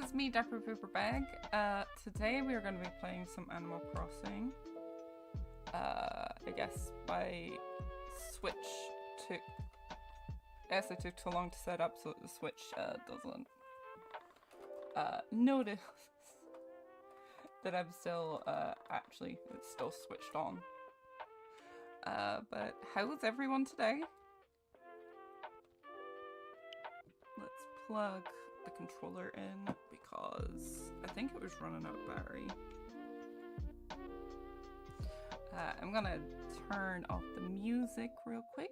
it's me, Dapper Pooper Bag. Today we are going to be playing some Animal Crossing. I guess my Switch took... it took too long to set up so the Switch doesn't notice that I'm still, it's still switched on. But how's everyone today? Let's plug the controller in because I think it was running out of battery. I'm gonna turn off the music real quick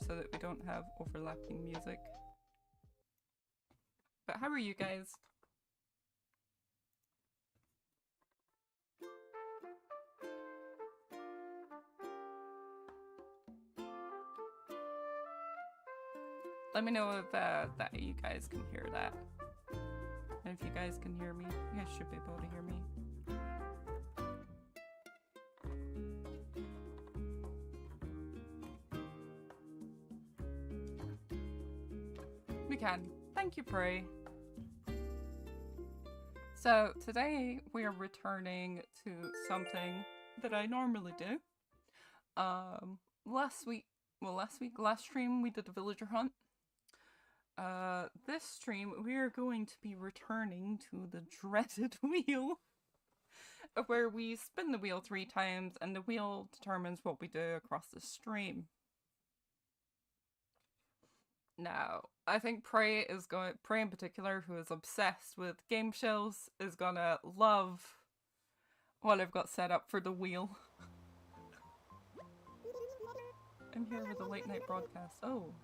so that we don't have overlapping music. But how are you guys? Let me know if that you guys can hear that. And if you guys can hear me, you guys should be able to hear me. We can. Thank you, Prey. So today we are returning to something that I normally do. Last stream we did a villager hunt. This stream we are going to be returning to the dreaded wheel, where we spin the wheel 3 times and the wheel determines what we do across the stream. Now, I think Prey in particular, who is obsessed with game shows, is gonna love what I've got set up for the wheel. I'm here with a late night broadcast. Oh.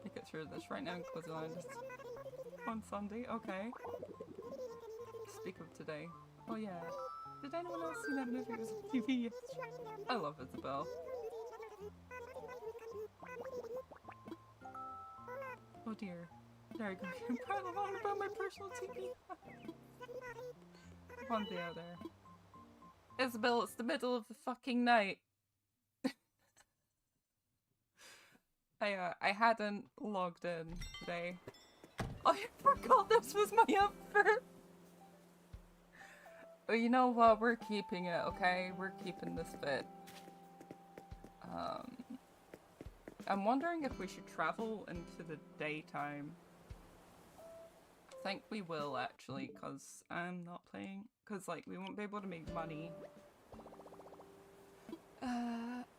Make it through this right now in Cozieland. On Sunday, okay. Speak of today. Oh yeah. Did anyone else see that movie? It was on TV. I love Isabel. Oh dear. There I go. I'm proud about my personal TV. One day out there. Isabel, it's the middle of the fucking night. I hadn't logged in today. I forgot this was my effort. But you know what? We're keeping it, okay? We're keeping this bit. I'm wondering if we should travel into the daytime. I think we will actually, because I'm not playing. Because, like, we won't be able to make money.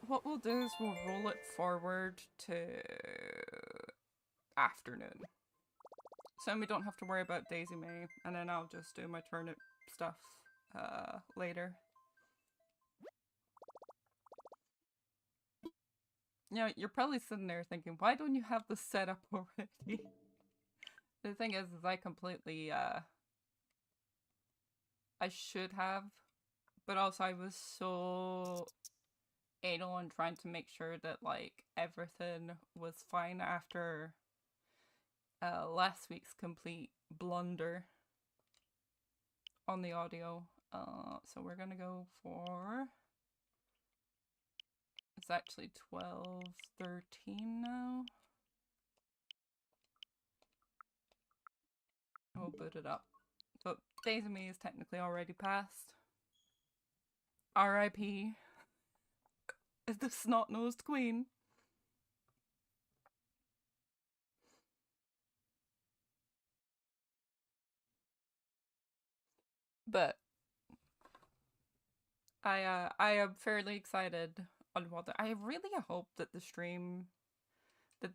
What we'll do is we'll roll it forward to afternoon. So we don't have to worry about Daisy May, and then I'll just do my turnip stuff later. You know, you're probably sitting there thinking, why don't you have this set up already? The thing is I completely, I should have, but also I was so anal on trying to make sure that, like, everything was fine after last week's complete blunder on the audio. So we're gonna go for... It's actually 12:13 now. We'll boot it up. So Daisy May is technically already passed. R.I.P. the snot-nosed queen. But I am fairly excited on what I really hope that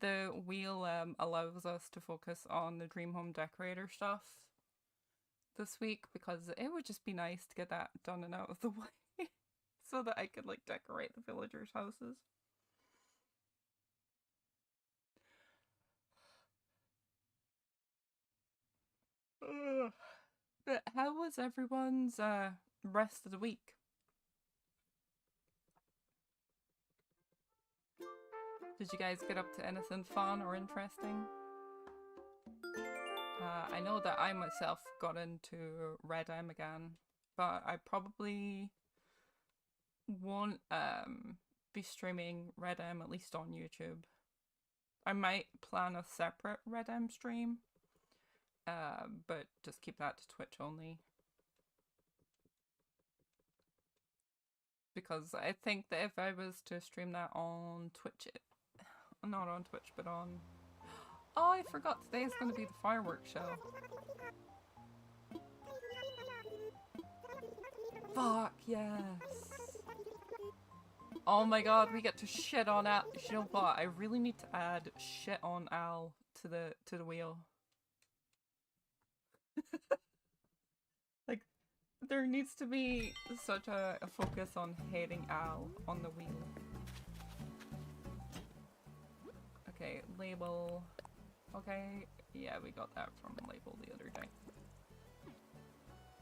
the wheel allows us to focus on the Dream Home Decorator stuff this week, because it would just be nice to get that done and out of the way so that I could, like, decorate the villagers' houses. But how was everyone's rest of the week? Did you guys get up to anything fun or interesting? I know that I myself got into Red M again, but I probably won't be streaming Red M, at least on YouTube. I might plan a separate Red M stream but just keep that to Twitch only. Because I think that if I was to stream that on Twitch, not on Twitch, but on... Oh, I forgot today is going to be the fireworks show. Fuck, yes. Oh my god, we get to shit on Al. You know what? I really need to add shit on Al to the wheel. Like, there needs to be such a focus on hating Al on the wheel. Okay, label. Okay, yeah, we got that from label the other day.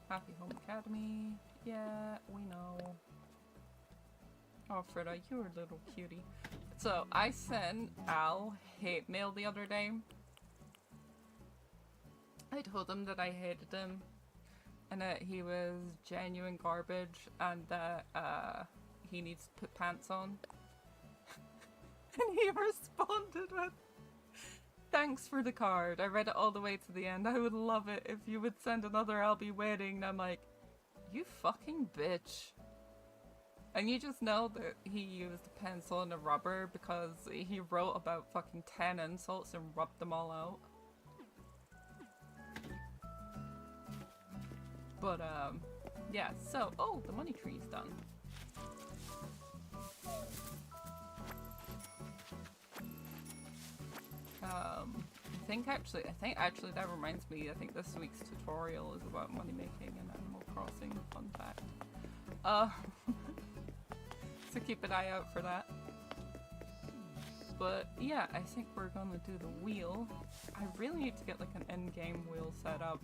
Happy Home Academy. Yeah, we know. Oh, Fritta, you're a little cutie. So, I sent Al hate mail the other day. I told him that I hated him and that he was genuine garbage and that he needs to put pants on. And he responded with, "Thanks for the card. I read it all the way to the end. I would love it if you would send another I'll be waiting." And I'm like, you fucking bitch. And you just know that he used a pencil and a rubber because he wrote about fucking 10 insults and rubbed them all out. But, yeah, so, oh, the money tree's done. I think actually that reminds me, I think this week's tutorial is about money making in Animal Crossing, fun fact. So keep an eye out for that. But yeah, I think we're gonna do the wheel. I really need to get like an in-game wheel set up.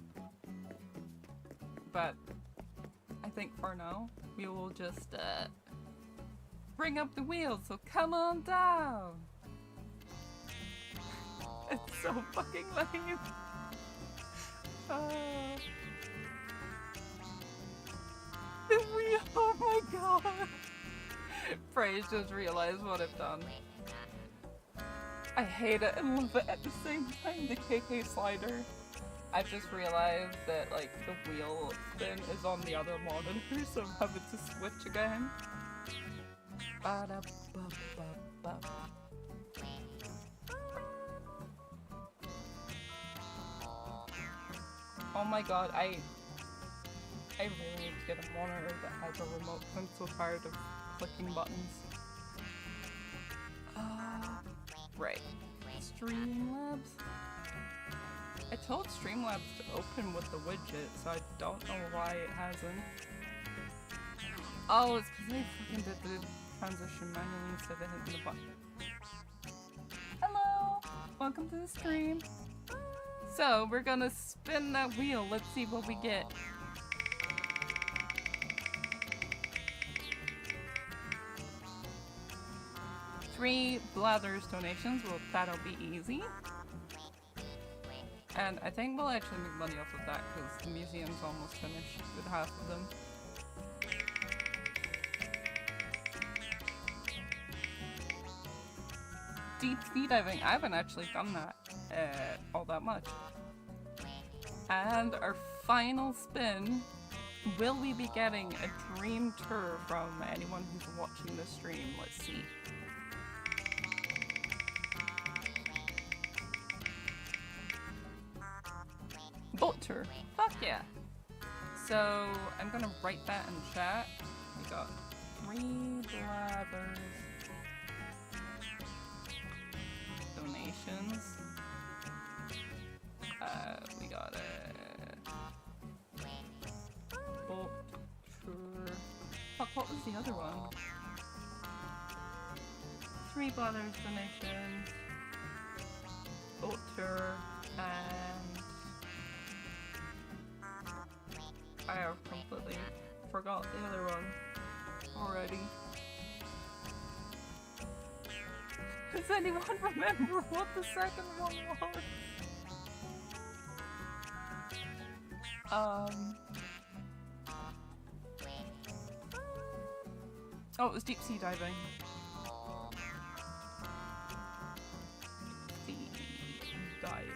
But I think for now, we will just bring up the wheel, so come on down! It's so fucking lame! The wheel, oh my god! Praise just realized what I've done. I hate it and love it at the same time, the KK slider. I just realized that like the wheel spin is on the other monitor, so I'm having to switch again. Oh my god, I really need to get a monitor that has a remote. I'm so tired of clicking buttons. Right. Streamlabs? I told Streamlabs to open with the widget, so I don't know why it hasn't. Oh, it's because I fucking did the transition manually instead of hitting the button. Hello! Welcome to the stream. So, we're gonna spin that wheel. Let's see what we get. Three Blathers donations, well, that'll be easy. And I think we'll actually make money off of that because the museum's almost finished with half of them. Deep sea diving, I haven't actually done that all that much. And our final spin, will we be getting a dream tour from anyone who's watching the stream? Let's see. Boat tour. Fuck yeah. So I'm gonna write that in chat. We got 3 Blathers donations. We got a boat tour. Fuck, what was the other one? 3 Blathers donations. Boat tour and I have completely forgot the other one already. Does anyone remember what the second one was? Oh, it was deep sea diving. Sea diving.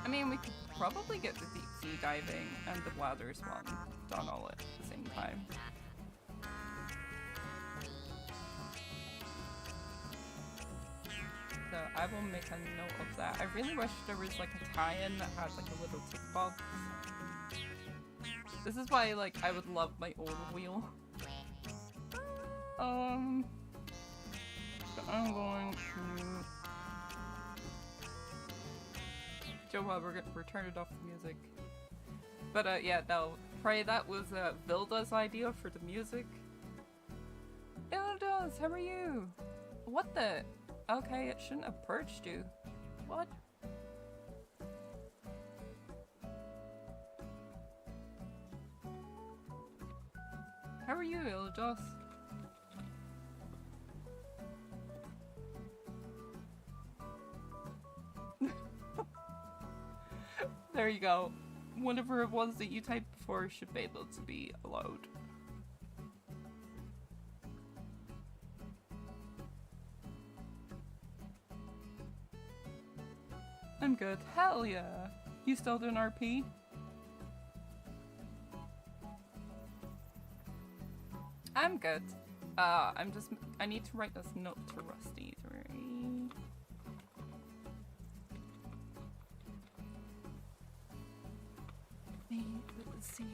I mean, we could probably get the deep sea diving and the bladders one done all at the same time. So I will make a note of that. I really wish there was like a tie-in that had like a little tick box. This is why like I would love my old wheel. So I'm going to Joe, we're turning off the music. But yeah, no, pray that was Vilda's idea for the music. Vilda's, how are you? What the? Okay, it shouldn't have purged you. What? How are you, Ildos? There you go. Whatever it was that you typed before should be able to be allowed. I'm good. Hell yeah. You still doing RP? I'm good. I need to write this note to Rusty. Let's see.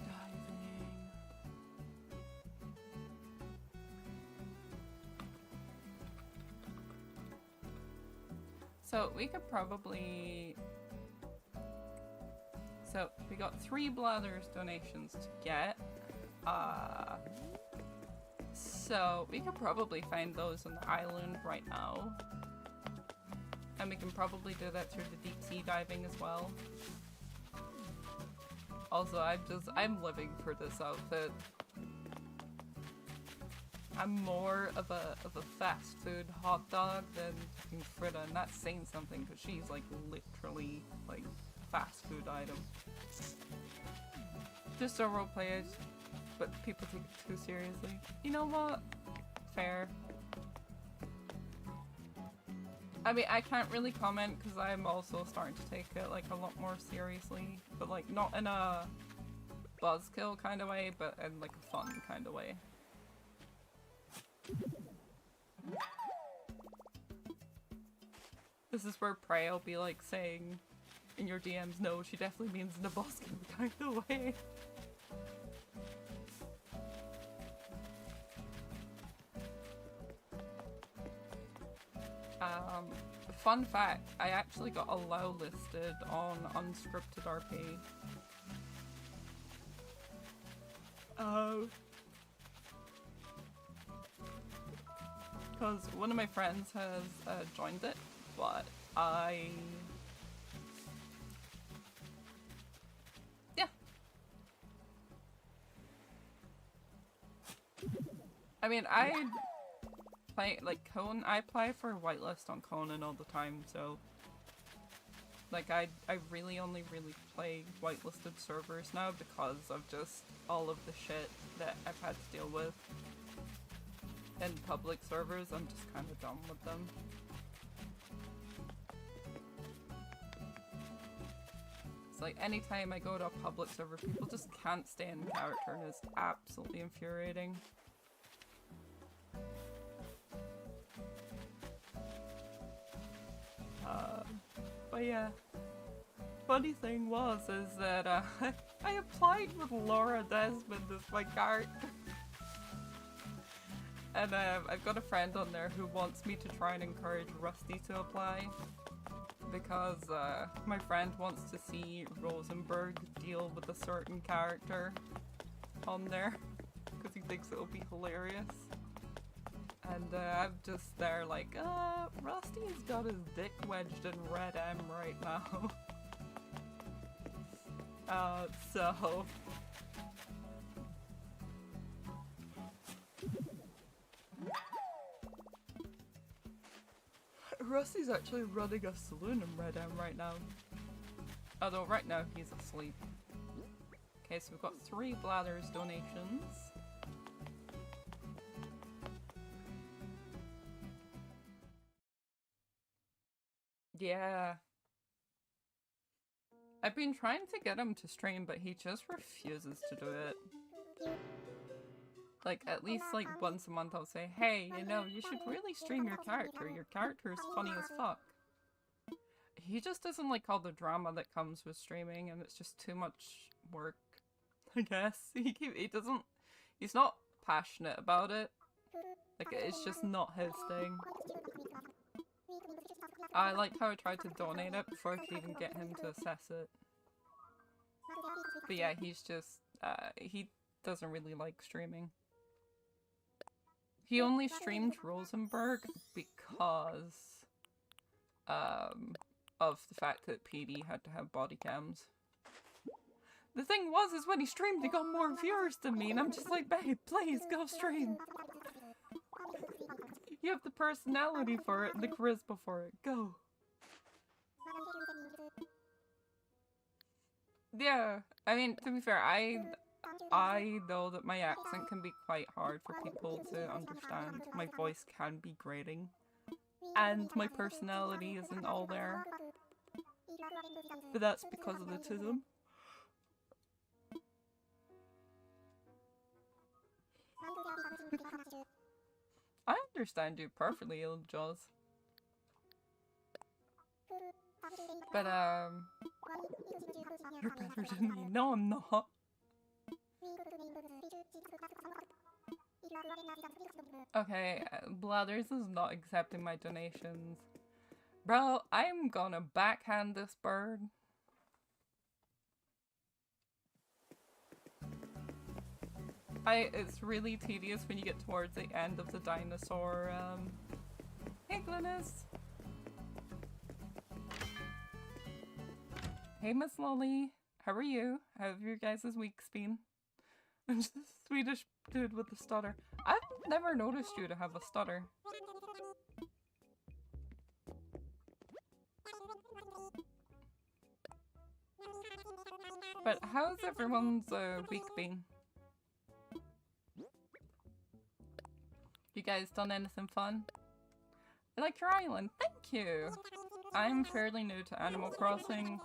Diving. So we could probably... So we got 3 bladders donations to get. So we could probably find those on the island right now. And we can probably do that through the deep sea diving as well. Also, I'm living for this outfit. I'm more of a fast food hot dog than Fritta, and that's saying something because she's like literally like fast food item. Just a roleplay, but people take it too seriously. You know what? Fair. I mean, I can't really comment because I'm also starting to take it like a lot more seriously, but like not in a buzzkill kind of way, but in like a fun kind of way. This is where Prey will be like saying in your DMs, no, she definitely means in a buzzkill kind of way. Fun fact, I actually got allow listed on unscripted RP. Because one of my friends has joined it, but yeah. I mean, I play, like, I apply for whitelist on Conan all the time, so like I really only play whitelisted servers now because of just all of the shit that I've had to deal with in public servers. I'm just kind of done with them. It's like anytime I go to a public server, people just can't stay in character and it's absolutely infuriating. But yeah, funny thing is that I applied with Laura Desmond as my character. And I've got a friend on there who wants me to try and encourage Rusty to apply. Because my friend wants to see Rosenberg deal with a certain character on there. Because he thinks it'll be hilarious. And I'm just there like, Rusty's got his dick wedged in Red M right now. So... Rusty's actually running a saloon in Red M right now. Although right now he's asleep. Okay, so we've got 3 bladders donations. Yeah. I've been trying to get him to stream, but he just refuses to do it. Like, at least like once a month I'll say, hey, you know, you should really stream your character. Your character is funny as fuck. He just doesn't like all the drama that comes with streaming, and it's just too much work, I guess. He's not passionate about it. Like, it's just not his thing. I like how I tried to donate it before I could even get him to assess it. But yeah, he's just, he doesn't really like streaming. He only streamed Rosenberg because, of the fact that PD had to have body cams. The thing was, is when he streamed, he got more viewers than me, and I'm just like, babe, please, go stream! You have the personality for it, and the charisma for it, go! Yeah, I mean, to be fair, I know that my accent can be quite hard for people to understand. My voice can be grating. And my personality isn't all there. But that's because of the tism. I understand you perfectly, Jaws. But, you're better than me. No, I'm not. Okay, Blathers is not accepting my donations. Bro, I'm gonna backhand this bird. It's really tedious when you get towards the end of the dinosaur, Hey, Glynis! Hey, Miss Lolly. How are you? How have your guys' weeks been? I'm just a Swedish dude with a stutter. I've never noticed you to have a stutter. But how's everyone's week been? You guys done anything fun? I like your island. Thank you! I'm fairly new to Animal Crossing.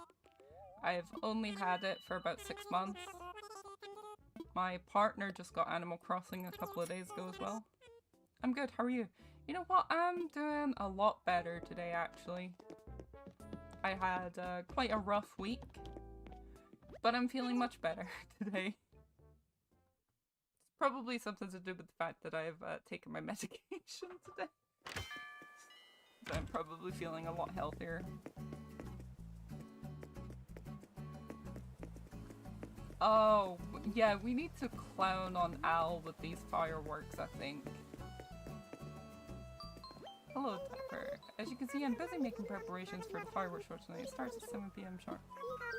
I've only had it for about 6 months. My partner just got Animal Crossing a couple of days ago as well. I'm good, how are you? You know what, I'm doing a lot better today actually. I had quite a rough week, but I'm feeling much better today. It's probably something to do with the fact that I've taken my medication today. So I'm probably feeling a lot healthier. Oh, yeah, we need to clown on Al with these fireworks, I think. Hello, Tucker. As you can see, I'm busy making preparations for the fireworks show tonight. It starts at 7 PM sharp.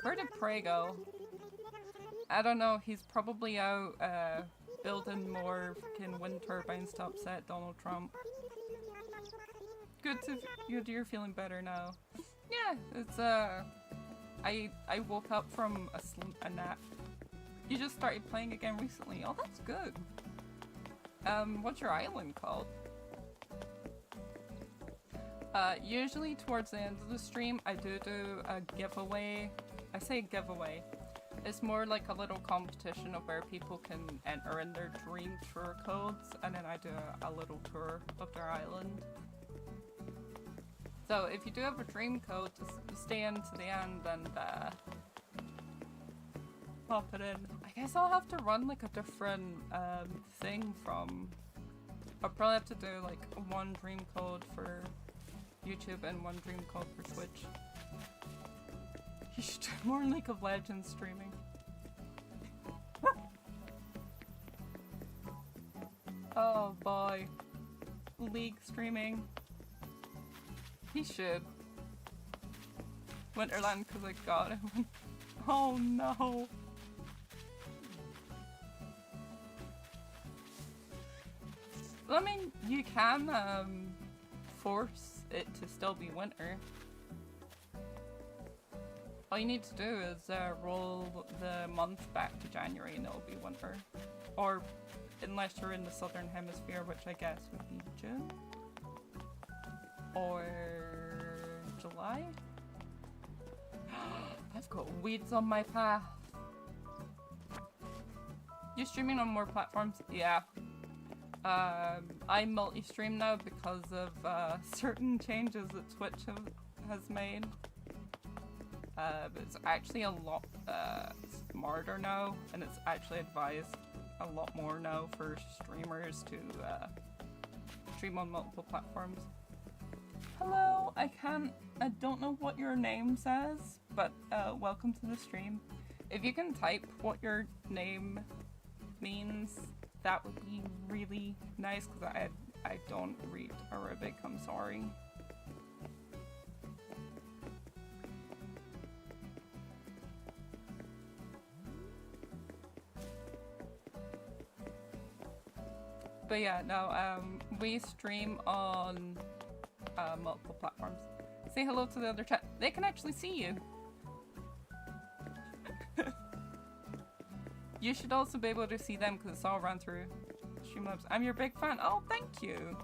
Where did Prey go? I don't know, he's probably out, building more fucking wind turbines to upset Donald Trump. Good to you're feeling better now. Yeah, it's, I woke up from a nap. You just started playing again recently. Oh, that's good. What's your island called? Usually towards the end of the stream, I do a giveaway. I say giveaway. It's more like a little competition of where people can enter in their dream tour codes, and then I do a little tour of their island. So if you do have a dream code, just stay in to the end and pop it in. I guess I'll have to run like a different thing from... I'll probably have to do like one dream code for YouTube and one dream code for Twitch. You should do more League of Legends streaming. Oh boy. League streaming. He should. Winterland because I got him. Oh no. I mean, you can force it to still be winter. All you need to do is roll the month back to January and it'll be winter. Or unless you're in the southern hemisphere, which I guess would be June. Or July? I've got weeds on my path. You streaming on more platforms? Yeah. I multi-stream now because of certain changes that Twitch has made. It's actually a lot smarter now, and it's actually advised a lot more now for streamers to stream on multiple platforms. Hello, I don't know what your name says, but welcome to the stream. If you can type what your name means, that would be really nice, because I don't read Arabic, I'm sorry. But yeah, no, we stream on multiple platforms. Say hello to the other chat. They can actually see you. You should also be able to see them because it's all run through Streamlabs. I'm your big fan. Oh, thank you.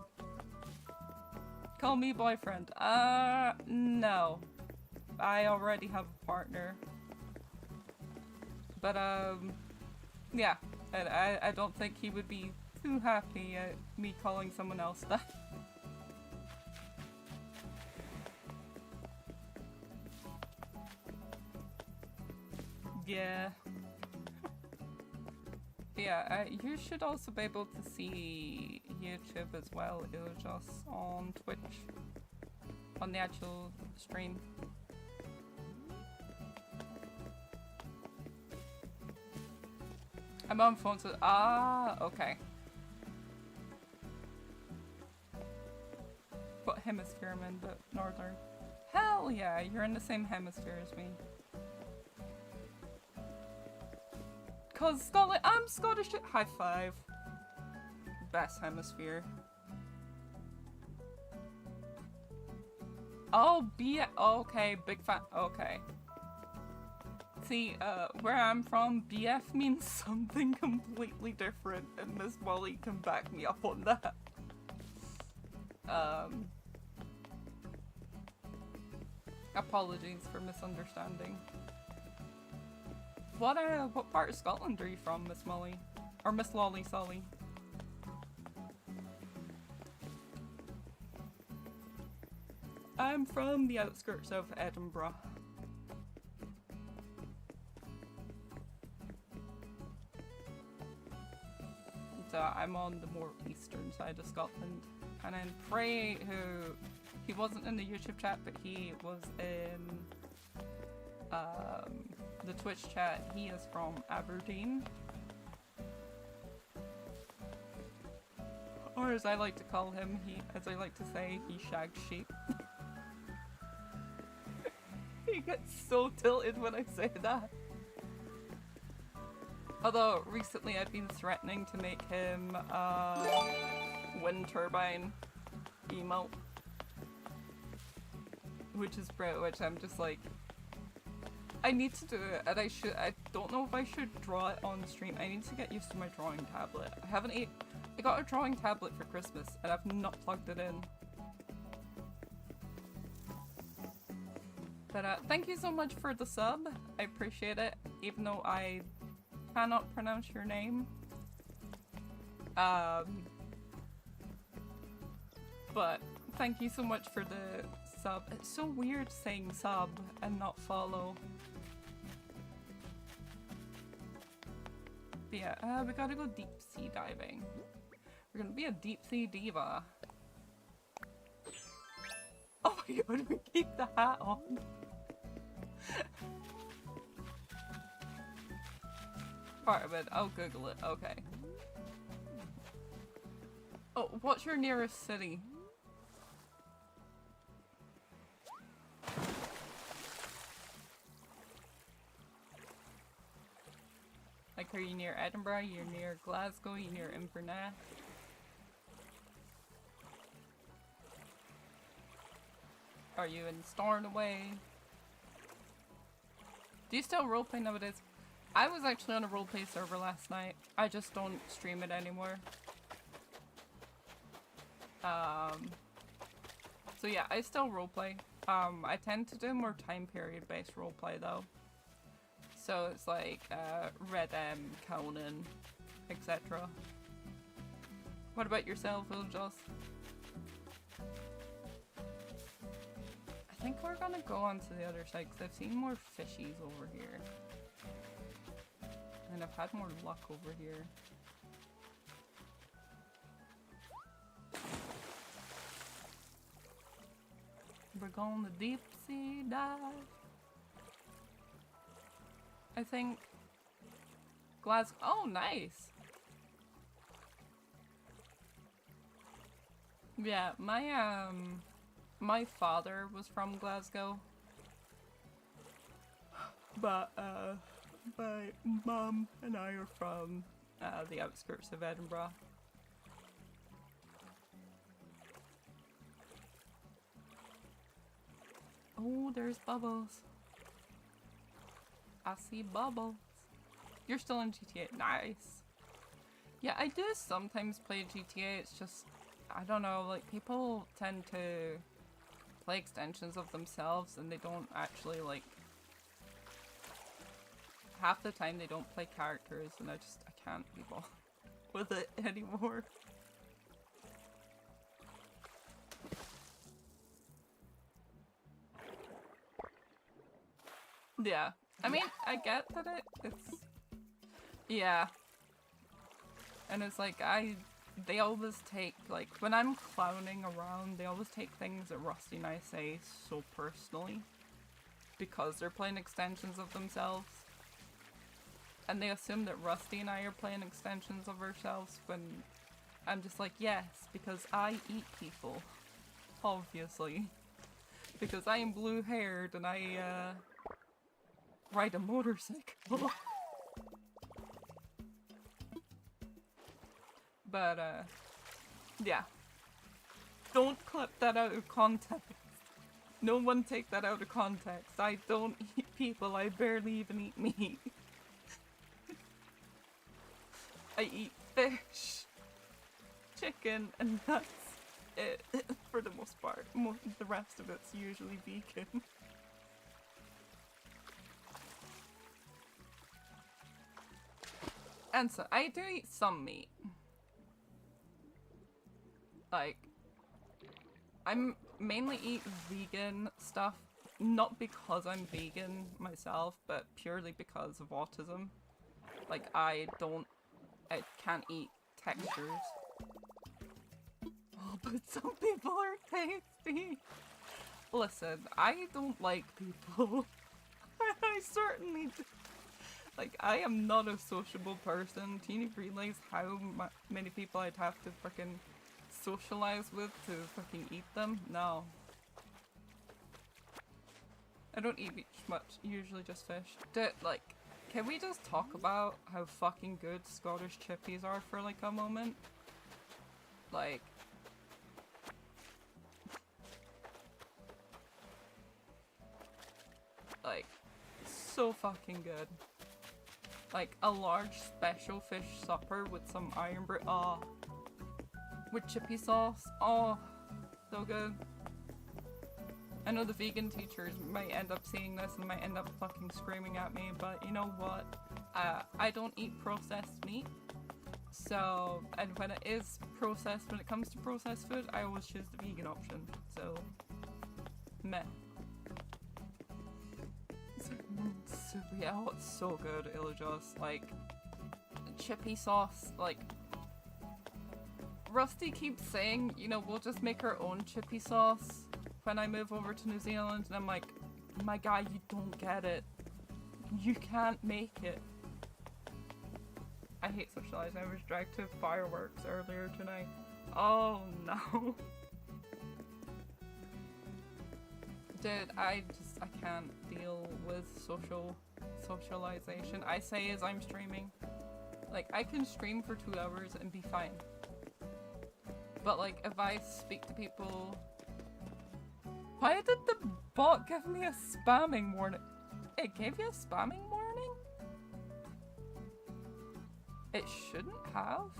Call me boyfriend. No. I already have a partner. But, yeah. I don't think he would be too happy at me calling someone else that. Yeah. Yeah, you should also be able to see YouTube as well. It was just on Twitch. On the actual stream. I'm on phone, so okay. What hemisphere I'm in, but northern. Hell yeah, you're in the same hemisphere as me. Cause Scotland, I'm Scottish. High five. Best hemisphere. Oh, okay, big fan. Okay. See, where I'm from, BF means something completely different, and Miss Molly can back me up on that. Apologies for misunderstanding. What part of Scotland are you from, Miss Molly? Or Miss Lolly Solly? I'm from the outskirts of Edinburgh. So I'm on the more eastern side of Scotland. And then Prey, he wasn't in the YouTube chat, but he was in the Twitch chat. He is from Aberdeen. Or as I like to call him, as I like to say, he shags sheep. He gets so tilted when I say that. Although, recently I've been threatening to make him wind turbine emote. Which is bro, which I'm just like, I need to do it, and I don't know if I should draw it on stream. I need to get used to my drawing tablet. I got a drawing tablet for Christmas, and I've not plugged it in. But thank you so much for the sub. I appreciate it, even though I cannot pronounce your name. But thank you so much for the sub. It's so weird saying sub and not follow. But yeah, we gotta go deep sea diving. We're gonna be a deep sea diva. Oh my god, we keep the hat on. Part of it, I'll Google it, okay. Oh, what's your nearest city? Like, are you near Edinburgh? You're near Glasgow? You're near Inverness? Are you in Stornoway? Do you still roleplay nowadays? I was actually on a roleplay server last night. I just don't stream it anymore. So yeah, I still roleplay. I tend to do more time period based roleplay though. So it's like Red M, Conan, etc. What about yourself, Iljas? I think we're gonna go on to the other side because I've seen more fishies over here. And I've had more luck over here. We're going to deep sea dive. I think Glasgow. Oh, nice. Yeah, my father was from Glasgow, but my mum and I are from the outskirts of Edinburgh. Oh, there's Bubbles. I see Bubbles. You're still in GTA. Nice. Yeah, I do sometimes play GTA. It's just, I don't know, like people tend to play extensions of themselves and they don't actually like, half the time they don't play characters and I can't be bothered with it anymore. Yeah, I mean, I get that it's, yeah. And it's like, they always take, like, when I'm clowning around, they always take things that Rusty and I say so personally. Because they're playing extensions of themselves. And they assume that Rusty and I are playing extensions of ourselves when I'm just like, yes, because I eat people. Obviously. Because I am blue-haired and I, ride a motorcycle. But, yeah. Don't clip that out of context. No one take that out of context. I don't eat people, I barely even eat meat. I eat fish, chicken, and that's it, for the most part. The rest of it's usually vegan. And so, I do eat some meat. Like, I mainly eat vegan stuff, not because I'm vegan myself, but purely because of autism. Like, I can't eat textures. Oh, but some people are tasty! Listen, I don't like people. I certainly do. Like, I am not a sociable person. Do you realize how many people I'd have to frickin' socialize with to fucking eat them? No. I don't eat much, usually just fish. Like, can we just talk about how fucking good Scottish chippies are for like a moment? Like, so fucking good. Like, a large special fish supper with some iron bread. Oh. With chippy sauce. Oh. So good. I know the vegan teachers might end up seeing this and might end up fucking screaming at me, but you know what? I don't eat processed meat. So, and when it comes to processed food, I always choose the vegan option. So, meh. Yeah, oh, it's so good, Illajos. Like, chippy sauce, like, Rusty keeps saying, you know, we'll just make our own chippy sauce when I move over to New Zealand, and I'm like, my guy, you don't get it. You can't make it. I hate socializing. I was dragged to fireworks earlier tonight. Oh no. Dude, I can't deal with socialization. I say as I'm streaming. Like, I can stream for 2 hours and be fine. But like, if I speak to people... Why did the bot give me a spamming warning? It gave you a spamming warning? It shouldn't have.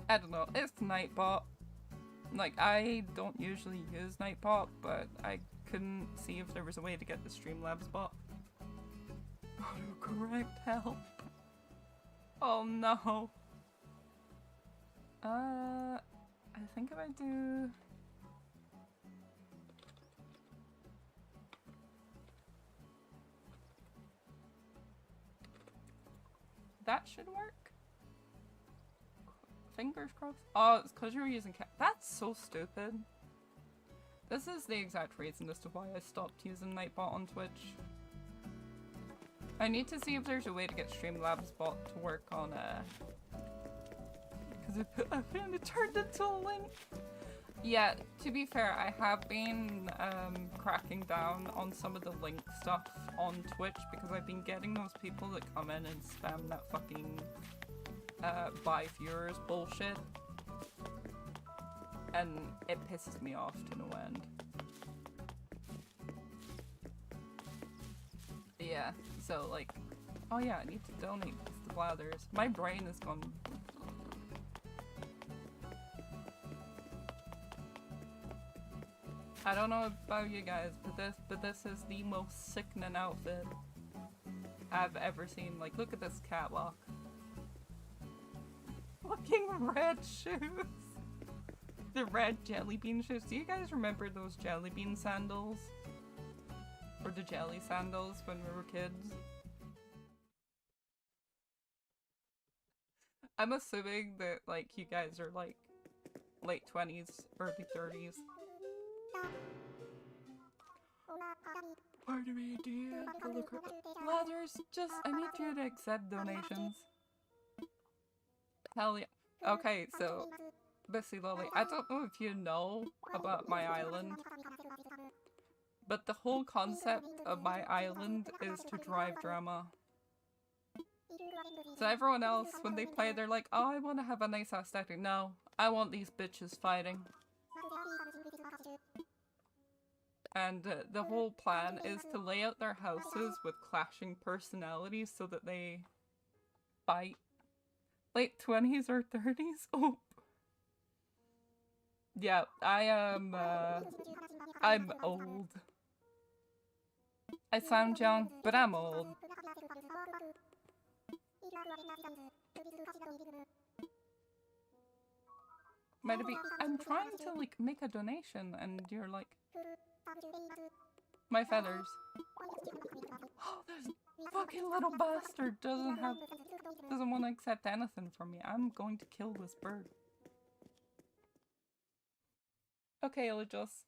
I don't know, it's Nightbot. Like, I don't usually use Nightbot, but I couldn't see if there was a way to get the Streamlabs bot. Autocorrect help. Oh no. I think if I do... That should work. Fingers crossed. Oh, it's because you're using That's so stupid. This is the exact reason as to why I stopped using Nightbot on Twitch. I need to see if there's a way to get Streamlabs bot to work on because I found it turned into a link. Yeah, to be fair, I have been cracking down on some of the link stuff on Twitch because I've been getting those people that come in and spam that fucking buy viewers bullshit. And it pisses me off to no end. Yeah, so like, oh yeah, I need to donate this to Blathers. My brain is gone. I don't know about you guys, but this is the most sickening outfit I've ever seen. Like, look at this catwalk. Fucking red shoes. The red jelly bean shoes. Do you guys remember those jelly bean sandals? Or the jelly sandals when we were kids? I'm assuming that, like, you guys are, like, late 20s, early 30s. Pardon me, dear. Blathers, just, I need you to accept donations. Hell yeah. Okay, so, Bestie Lolly, I don't know if you know about my island, but the whole concept of my island is to drive drama. So everyone else, when they play, they're like, oh, I want to have a nice aesthetic. No, I want these bitches fighting. And the whole plan is to lay out their houses with clashing personalities so that they fight. Late 20s or 30s? Oh. Yeah, I am, I'm old. I sound young, but I'm old. Might it be- I'm trying to, like, make a donation and you're like... My feathers. Oh, this fucking little bastard doesn't want to accept anything from me. I'm going to kill this bird. Okay, Elvis.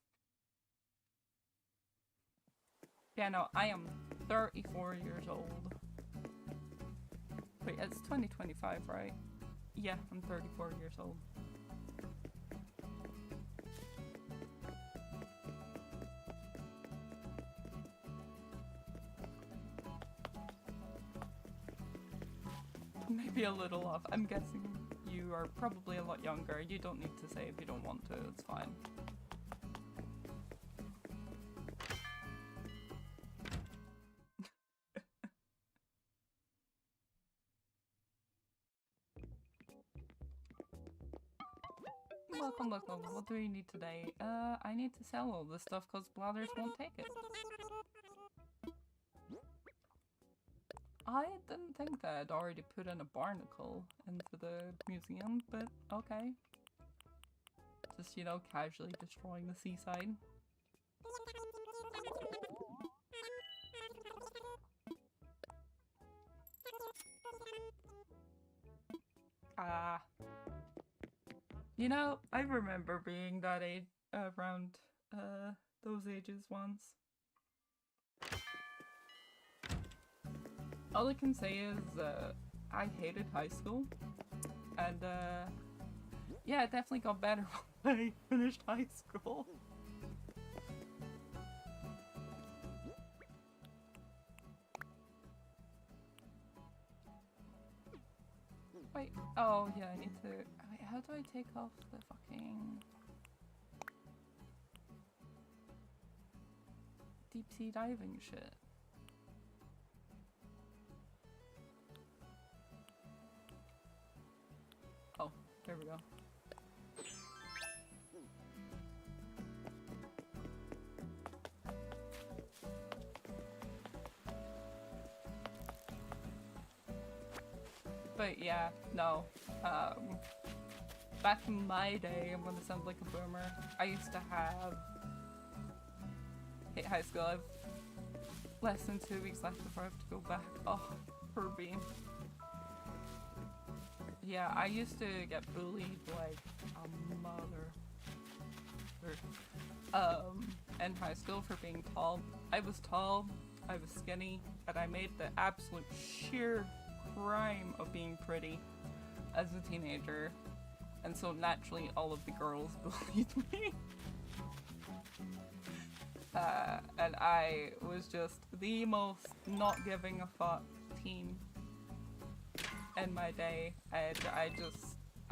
Yeah, no, I am 34 years old. Wait, it's 2025, right? Yeah, I'm 34 years old. Maybe a little off. I'm guessing you are probably a lot younger. You don't need to say if you don't want to, it's fine. Welcome, welcome. What do you need today? I need to sell all this stuff because Blathers won't take it. I didn't think that I'd already put in a barnacle into the museum, but okay. Just, you know, casually destroying the seaside. Ah. You know, I remember being that age, around, those ages once. All I can say is, I hated high school, and, yeah, it definitely got better when I finished high school. Wait, oh yeah, I need to, wait, how do I take off the fucking deep sea diving shit? Oh, there we go. But yeah, no. Back in my day, I'm gonna sound like a boomer. I used to have hate high school. I've less than 2 weeks left before I have to go back. Oh, poor beam. Yeah, I used to get bullied like a mother. In high school for being tall. I was tall, I was skinny, and I made the absolute sheer crime of being pretty as a teenager. And so naturally all of the girls bullied me. And I was just the most not giving a fuck teen in my day. And I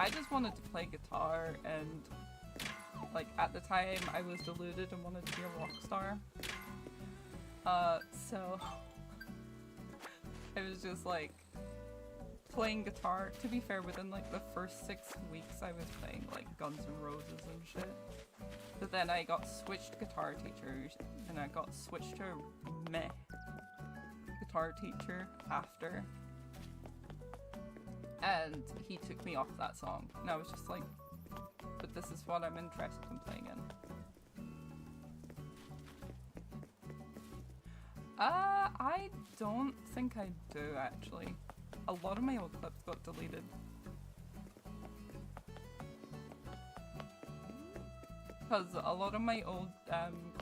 just wanted to play guitar, and like at the time I was deluded and wanted to be a rock star. So I was just like playing guitar. To be fair, within like the first 6 weeks I was playing like Guns N' Roses and shit. But then I got switched guitar teachers, and I got switched to a meh guitar teacher after. And he took me off that song. And I was just like, but this is what I'm interested in playing in. I don't think I do actually. A lot of my old clips got deleted. Because a lot of my old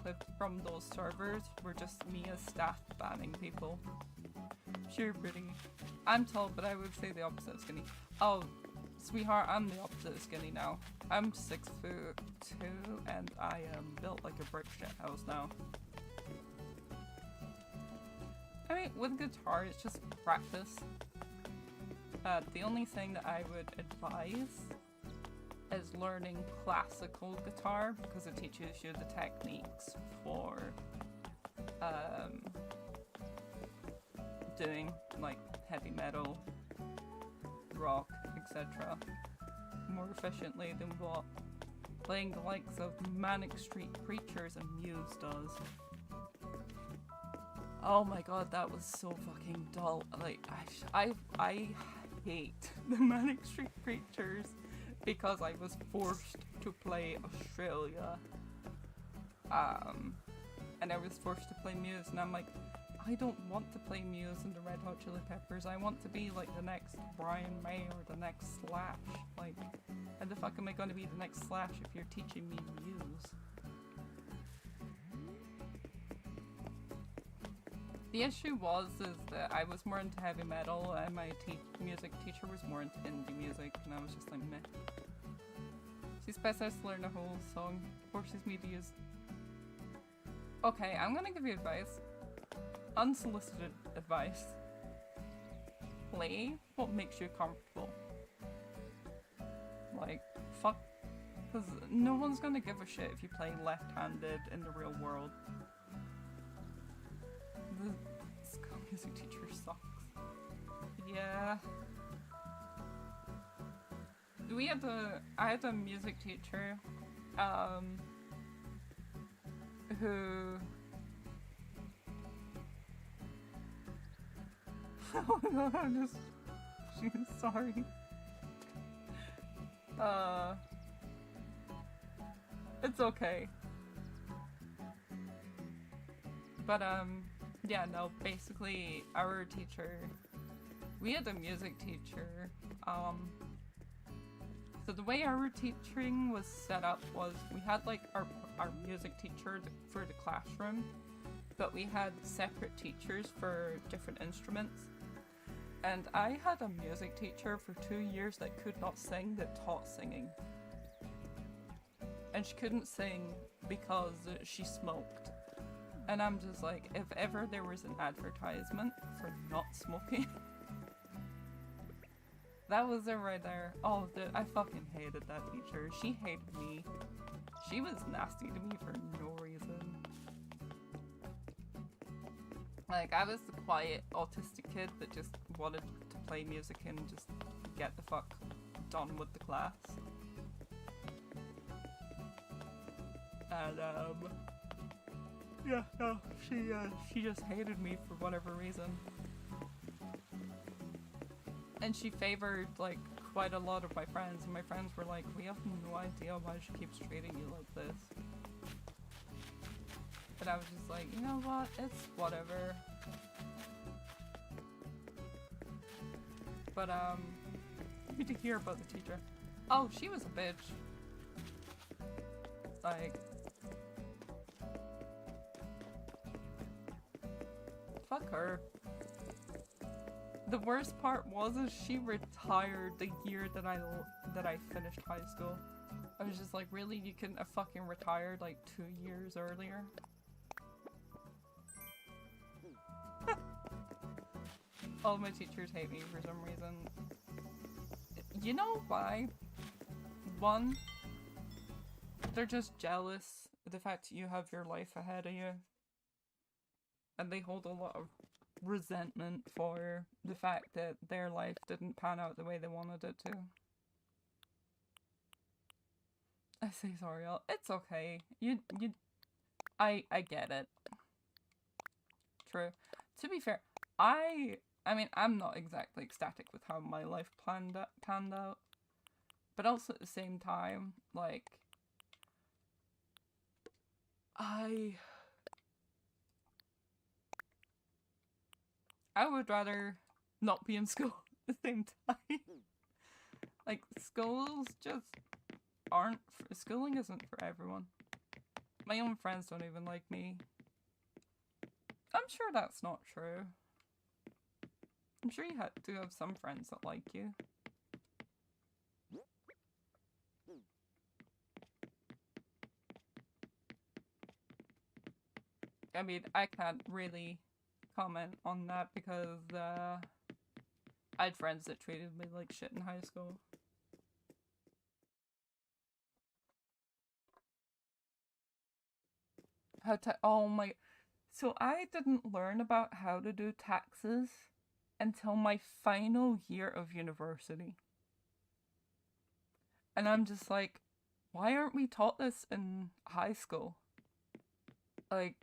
clips from those servers were just me as staff banning people. Sure, pretty. I'm tall, but I would say the opposite of skinny. Oh, sweetheart, I'm the opposite of skinny now. I'm 6'2", and I am built like a brick shit house now. I mean, with guitar, it's just practice. The only thing that I would advise is learning classical guitar, because it teaches you the techniques for doing like heavy metal, rock, etc. more efficiently than what playing the likes of Manic Street Preachers and Muse does. Oh my god, that was so fucking dull. Like, I hate the Manic Street Preachers because I was forced to play Australia. And I was forced to play Muse, and I'm like, I don't want to play Muse and the Red Hot Chili Peppers. I want to be like the next Brian May or the next Slash. Like, how the fuck am I going to be the next Slash if you're teaching me Muse? The issue is that I was more into heavy metal, and my music teacher was more into indie music, and I was just like, meh. She's best to learn the whole song, forces me to use... Okay, I'm gonna give you advice. Unsolicited advice. Play what makes you comfortable. Like, fuck. Because no one's gonna give a shit if you play left-handed in the real world. The school music teacher sucks. Yeah. I had a music teacher, who... Oh my god, I'm just... sorry. It's okay. But, yeah, no, basically, our teacher... We had a music teacher, so the way our teaching was set up was we had, like, our music teacher for the classroom, but we had separate teachers for different instruments. And I had a music teacher for 2 years that could not sing, that taught singing. And she couldn't sing because she smoked. And I'm just like, if ever there was an advertisement for not smoking, that was it right there. Oh, dude, I fucking hated that teacher. She hated me. She was nasty to me for no reason. Like, I was the quiet, autistic kid that just wanted to play music and just get the fuck done with the class. And, yeah, no, she just hated me for whatever reason. And she favored, like, quite a lot of my friends, and my friends were like, we have no idea why she keeps treating you like this. But I was just like, you know what, it's whatever. But, good to hear about the teacher. Oh, she was a bitch. Like... Fuck her. The worst part was is she retired the year that I finished high school. I was just like, really? You couldn't have fucking retired like 2 years earlier? All my teachers hate me for some reason. You know why? One, they're just jealous of the fact that you have your life ahead of you. And they hold a lot of resentment for the fact that their life didn't pan out the way they wanted it to. I say sorry, it's okay. I get it. True. To be fair, I mean, I'm not exactly ecstatic with how my life panned out. But also at the same time, like, I would rather not be in school at the same time. Like, schools just aren't... Schooling isn't for everyone. My own friends don't even like me. I'm sure that's not true. I'm sure you do have some friends that like you. I mean, I can't really comment on that because I had friends that treated me like shit in high school. Oh my... So I didn't learn about how to do taxes until my final year of university. And I'm just like, why aren't we taught this in high school? Like,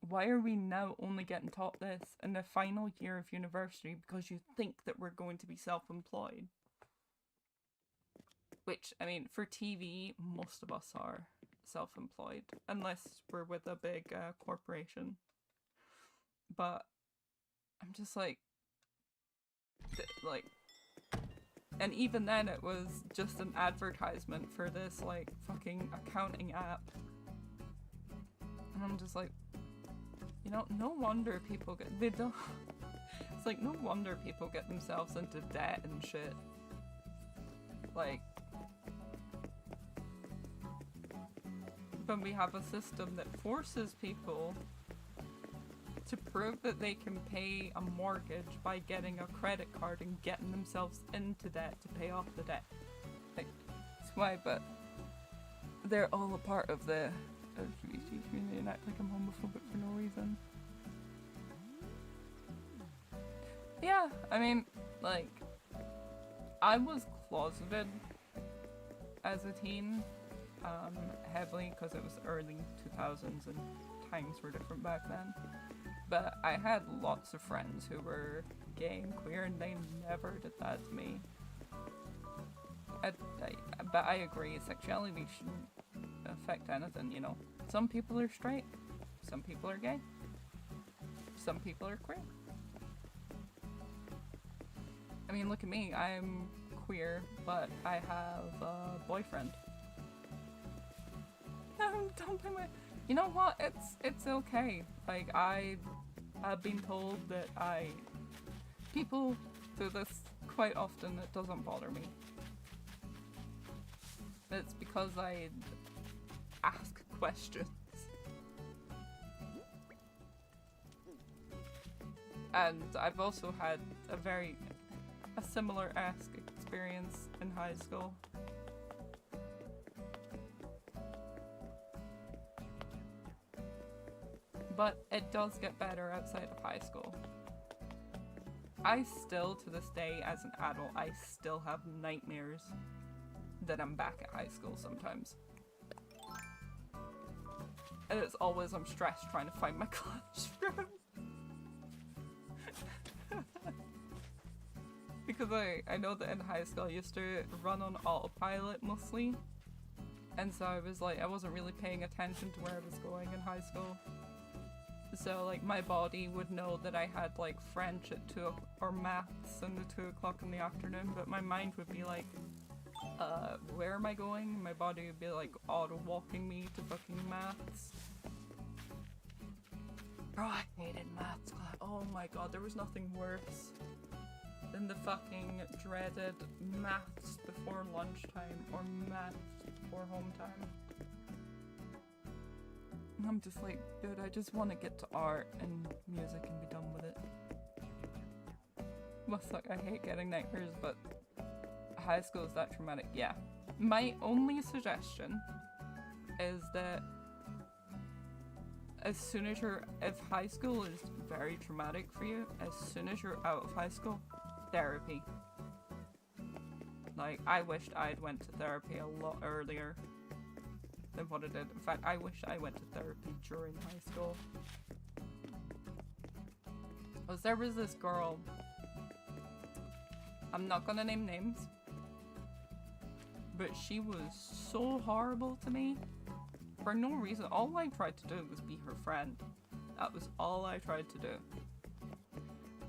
why are we now only getting taught this in the final year of university because you think that we're going to be self-employed? Which, I mean, for TV, most of us are self-employed, unless we're with a big corporation. But I'm just like, and even then it was just an advertisement for this, like, fucking accounting app. And I'm just like, you know, no wonder people it's like, no wonder people get themselves into debt and shit. Like, when we have a system that forces people to prove that they can pay a mortgage by getting a credit card and getting themselves into debt to pay off the debt. Like, that's why, but they're all a part of the LGBT community and act like I'm homophobic for no reason. Yeah, I mean, like, I was closeted as a teen, heavily, because it was early 2000s and times were different back then. But I had lots of friends who were gay and queer and they never did that to me. But I agree, sexuality shouldn't affect anything, you know. Some people are straight, some people are gay, some people are queer. I mean, look at me, I'm queer, but I have a boyfriend. Don't blame me. You know what? It's okay. Like, I've been told that people do this quite often. It doesn't bother me. It's because I ask questions. And I've also had a similar ask experience in high school. But it does get better outside of high school. I still, to this day, as an adult, I still have nightmares that I'm back at high school sometimes. And it's always I'm stressed trying to find my classroom. because I know that in high school I used to run on autopilot mostly. And so I was like, I wasn't really paying attention to where I was going in high school. So like my body would know that I had like French at 2 or maths in the 2 o'clock in the afternoon, but my mind would be like, where am I going? My body would be like auto walking me to fucking maths. Oh, I hated maths class. Oh my god, there was nothing worse than the fucking dreaded maths before lunchtime or maths before home time. I'm just like, dude, I just want to get to art and music and be done with it. Must suck, I hate getting nightmares, but high school is that traumatic. Yeah. My only suggestion is that as soon as if high school is very traumatic for you, as soon as you're out of high school, therapy. Like, I wished I'd went to therapy a lot earlier than what I did. In fact, I wish I went to therapy during high school. Because there was this girl, I'm not gonna name names, but she was so horrible to me for no reason. All I tried to do was be her friend. That was all I tried to do.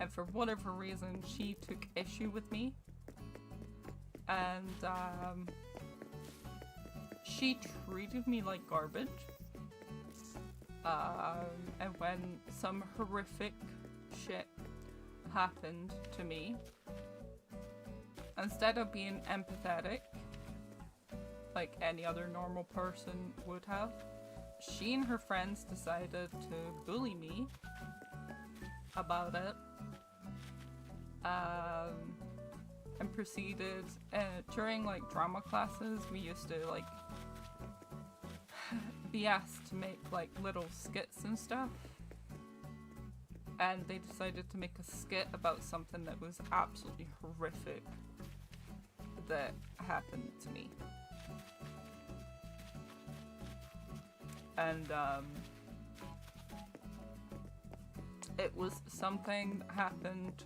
And for whatever reason, she took issue with me. And she treated me like garbage. And when some horrific shit happened to me, instead of being empathetic, like any other normal person would have, she and her friends decided to bully me about it. And proceeded, during like drama classes, we used to like be asked to make like little skits and stuff. And they decided to make a skit about something that was absolutely horrific that happened to me. And it was something that happened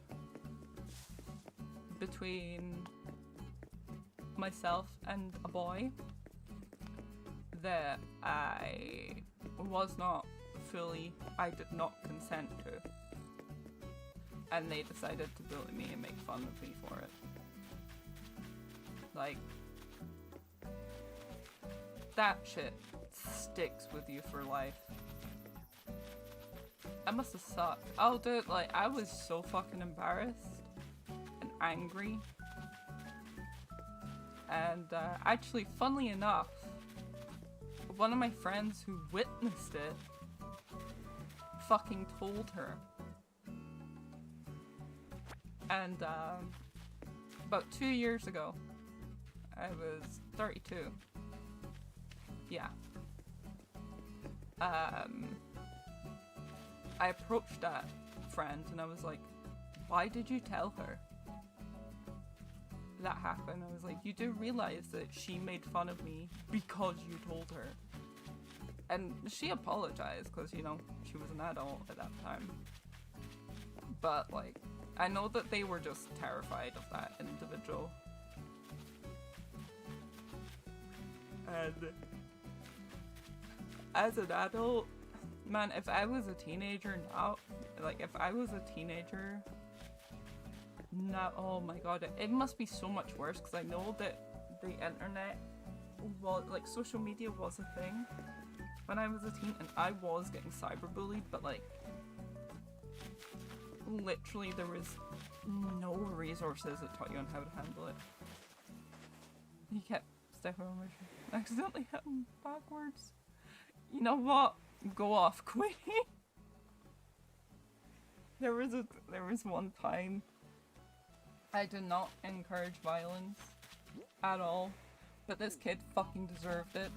between myself and a boy that I did not consent to. And they decided to bully me and make fun of me for it. Like, that shit sticks with you for life. That must have sucked. Oh dude, like, I was so fucking embarrassed and angry. And actually, funnily enough, one of my friends who witnessed it fucking told her. And about 2 years ago, I was 32. Yeah. I approached that friend and I was like, why did you tell her that happened? I was like, you do realize that she made fun of me because you told her. And she apologized because, you know, she was an adult at that time. But, like, I know that they were just terrified of that individual. And as an adult, man, if I was a teenager now, like, if I was a teenager now, oh my god, it must be so much worse, because I know that the internet, well, like, social media was a thing when I was a teen, and I was getting cyberbullied, but, like, literally there was no resources that taught you on how to handle it. He kept stepping on my shoe. I accidentally hit him backwards. You know what? Go off, Queenie. There was one time I did not encourage violence at all, but this kid fucking deserved it.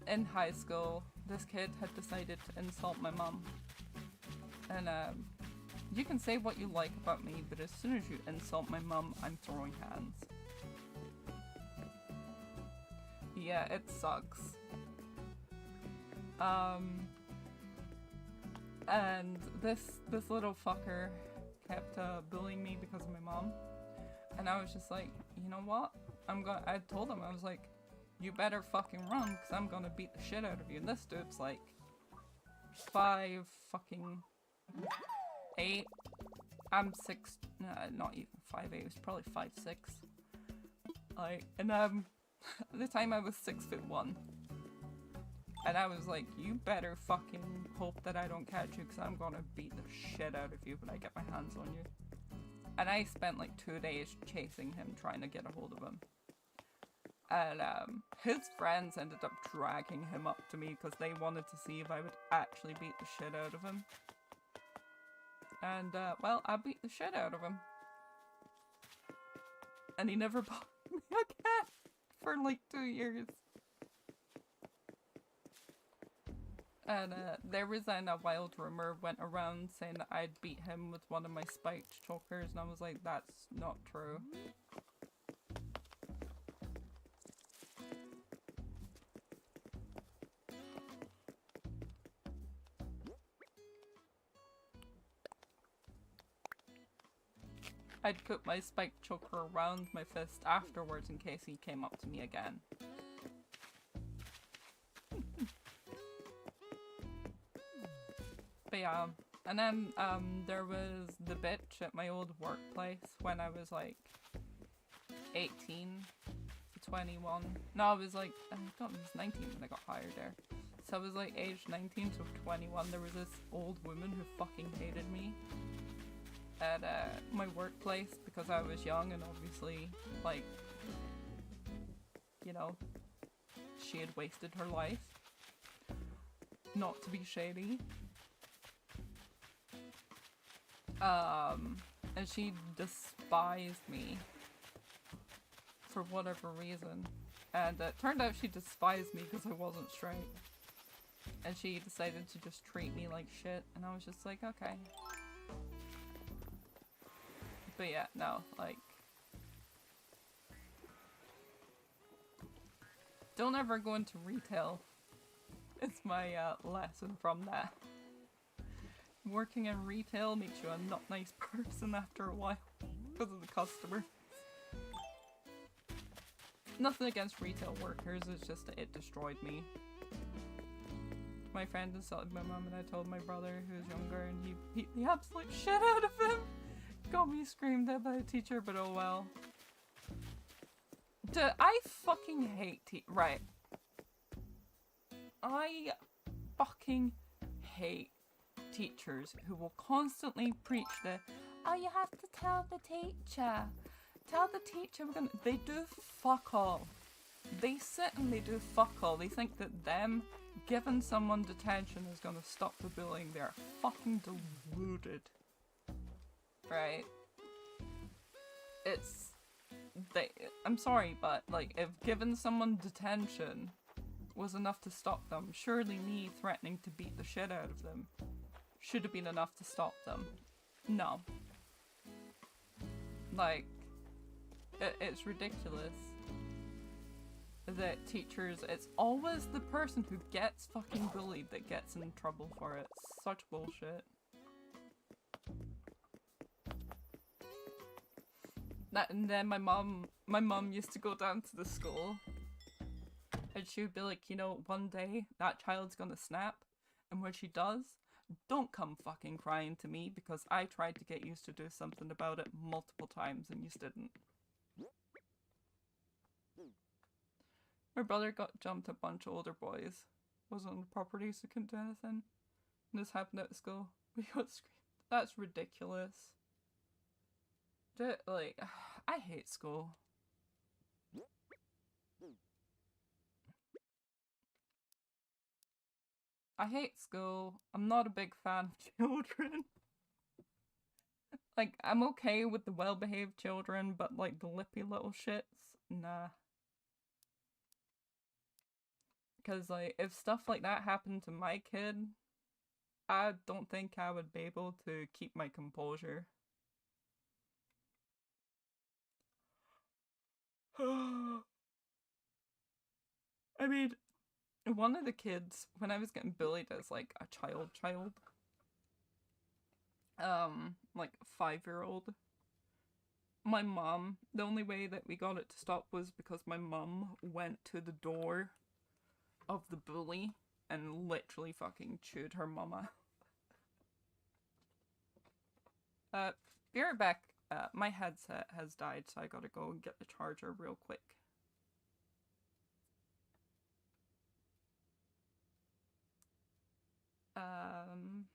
In high school, this kid had decided to insult my mom. And you can say what you like about me, but as soon as you insult my mom, I'm throwing hands. Yeah, it sucks. And this little fucker, bullying me because of my mom. And I was just like, you know what? I told him, I was like, you better fucking run, because I'm gonna beat the shit out of you. And this dude's like 5'8". I'm 6, not even 5'8", he was probably 5'6". And at the time I was 6'1". And I was like, you better fucking hope that I don't catch you, because I'm gonna beat the shit out of you when I get my hands on you. And I spent like 2 days chasing him, trying to get a hold of him. And his friends ended up dragging him up to me because they wanted to see if I would actually beat the shit out of him. And, well, I beat the shit out of him. And he never bothered me again for like 2 years. And there was then a wild rumor went around saying that I'd beat him with one of my spiked chokers, and I was like, that's not true. I'd put my spiked choker around my fist afterwards in case he came up to me again. But yeah, and then there was the bitch at my old workplace when I was like 18 to 21. No, I was like, I thought I was 19 when I got hired there. So I was like age 19 to 21. There was this old woman who fucking hated me at my workplace because I was young and obviously, like, you know, she had wasted her life. Not to be shady. And she despised me for whatever reason. And it turned out she despised me because I wasn't straight. And she decided to just treat me like shit, and I was just like, okay. But yeah, no, like... don't ever go into retail. It's my lesson from that. Working in retail makes you a not nice person after a while because of the customer. Nothing against retail workers, it's just that it destroyed me. My friend insulted my mum and I told my brother who was younger and he beat the absolute shit out of him. Got me screamed at by the teacher, but oh well. I fucking hate right. I fucking hate teachers who will constantly preach the, oh, you have to tell the teacher. Tell the teacher we're gonna... They do fuck all. They sit and they do fuck all. They think that them giving someone detention is gonna stop the bullying. They're fucking deluded. Right? It's... I'm sorry, but, like, if giving someone detention was enough to stop them, surely me threatening to beat the shit out of them should have been enough to stop them. No. Like, it's ridiculous that teachers, it's always the person who gets fucking bullied that gets in trouble for it. Such bullshit. And then my mum used to go down to the school and she would be like, you know, one day that child's gonna snap, and when she does, don't come fucking crying to me because I tried to get you to do something about it multiple times and you didn't. My brother got jumped a bunch of older boys. Was on the property so couldn't do anything. And this happened at school. We got screamed. That's ridiculous. Like, I hate school. I hate school. I'm not a big fan of children. Like, I'm okay with the well-behaved children, but like the lippy little shits, nah. Because like, if stuff like that happened to my kid, I don't think I would be able to keep my composure. I mean, one of the kids, when I was getting bullied as like a child, like 5-year-old. My mom, the only way that we got it to stop was because my mom went to the door of the bully and literally fucking chewed her mama. Uh, be right back. My headset has died, so I gotta go and get the charger real quick. Um,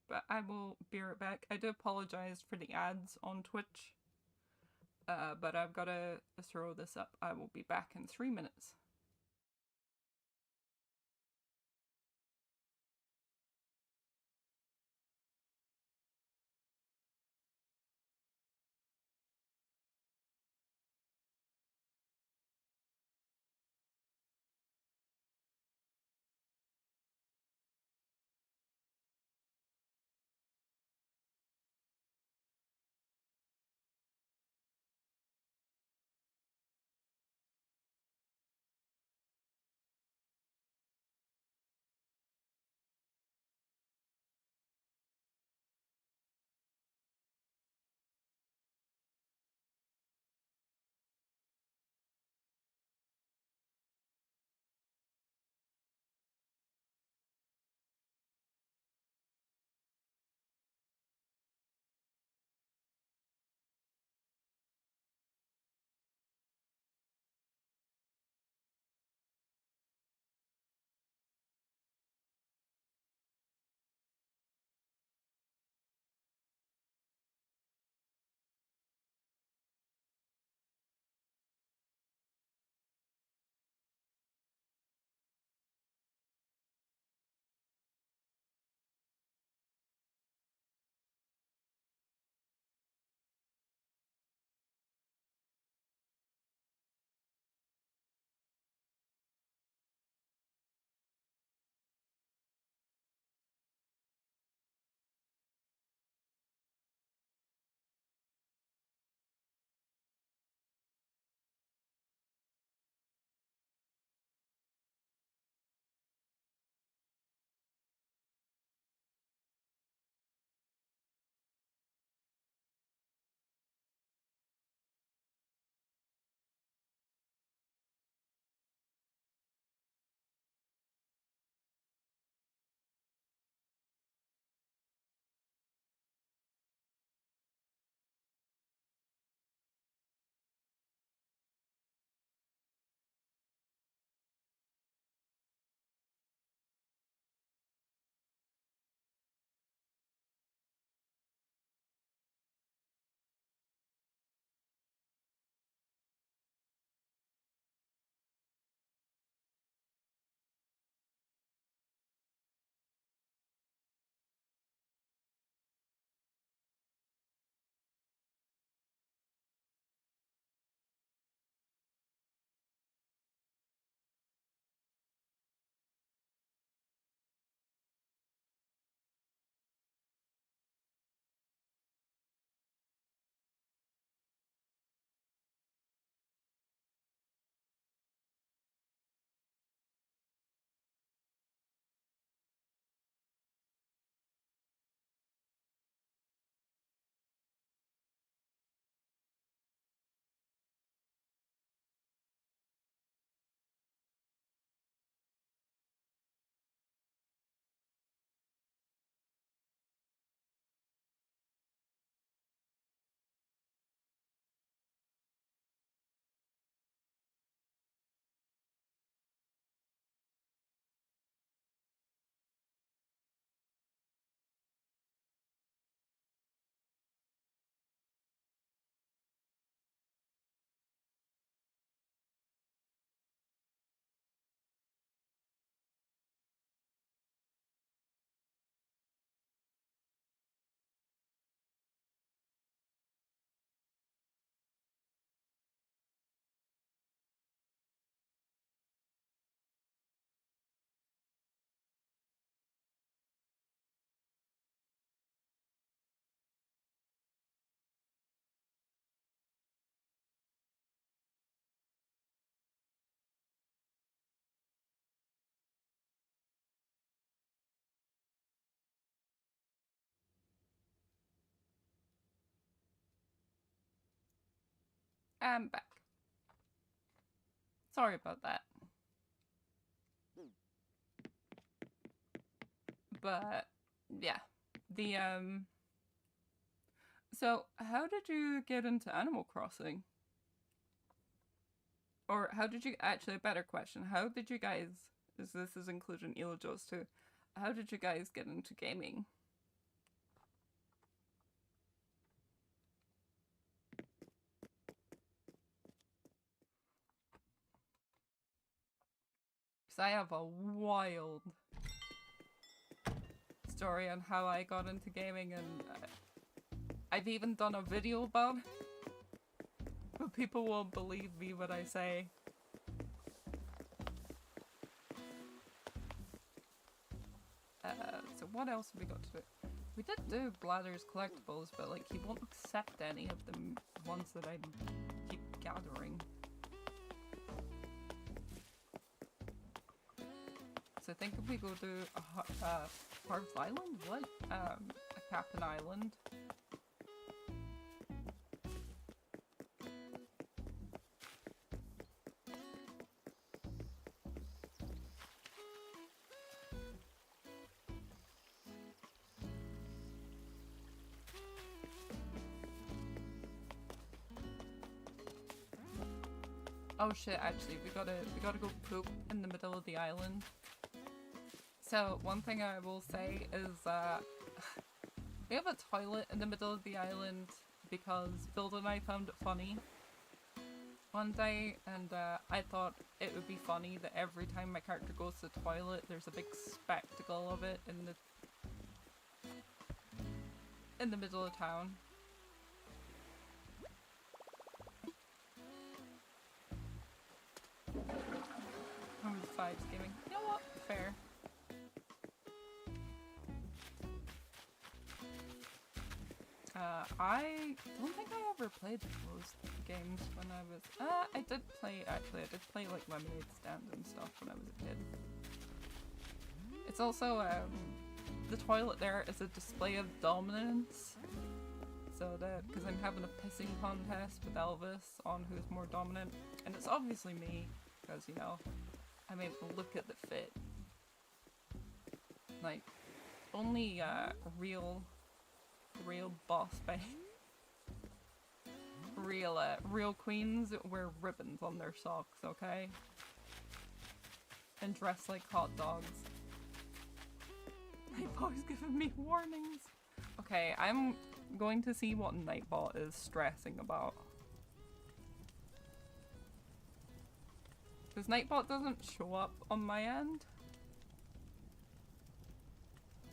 but I will be right back. I do apologize for the ads on Twitch. But I've gotta throw this up. I will be back in 3 minutes. I'm back. Sorry about that. But yeah, the so how did you get into Animal Crossing? Or how did you actually, a better question, how did you guys, this is including Elojos too, how did you guys get into gaming? Because I have a wild story on how I got into gaming, and I've even done a video about it, but people won't believe me when I say. So what else have we got to do? We did do Bladder's collectibles, but like he won't accept any of the ones that I keep gathering. So I think if we go to Harv's Island? What? A Captain Island. Oh shit, actually, we gotta go poop in the middle of the island. So, one thing I will say is, we have a toilet in the middle of the island because Build and I found it funny one day, and I thought it would be funny that every time my character goes to the toilet, there's a big spectacle of it in the middle of town. I was vibes gaming. You know what? Fair. I don't think I ever played those games when I was. I did play, actually. I did play like Lemonade Stand and stuff when I was a kid. It's also, the toilet there is a display of dominance. So that, because I'm having a pissing contest with Elvis on who's more dominant. And it's obviously me, because, you know, I mean, look at the fit. Like, only, real boss babe. Real queens wear ribbons on their socks, okay? And dress like hot dogs. Nightbot's giving me warnings. Okay, I'm going to see what Nightbot is stressing about. Because Nightbot doesn't show up on my end.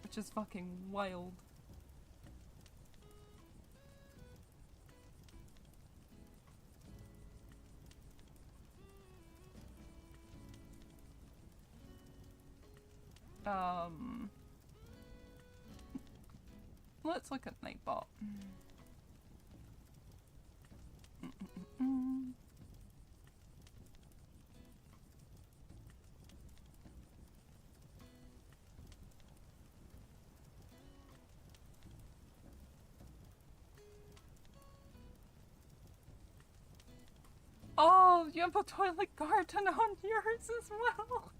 Which is fucking wild. Let's look at Nightbot. Oh, you have a toilet garden on yours as well!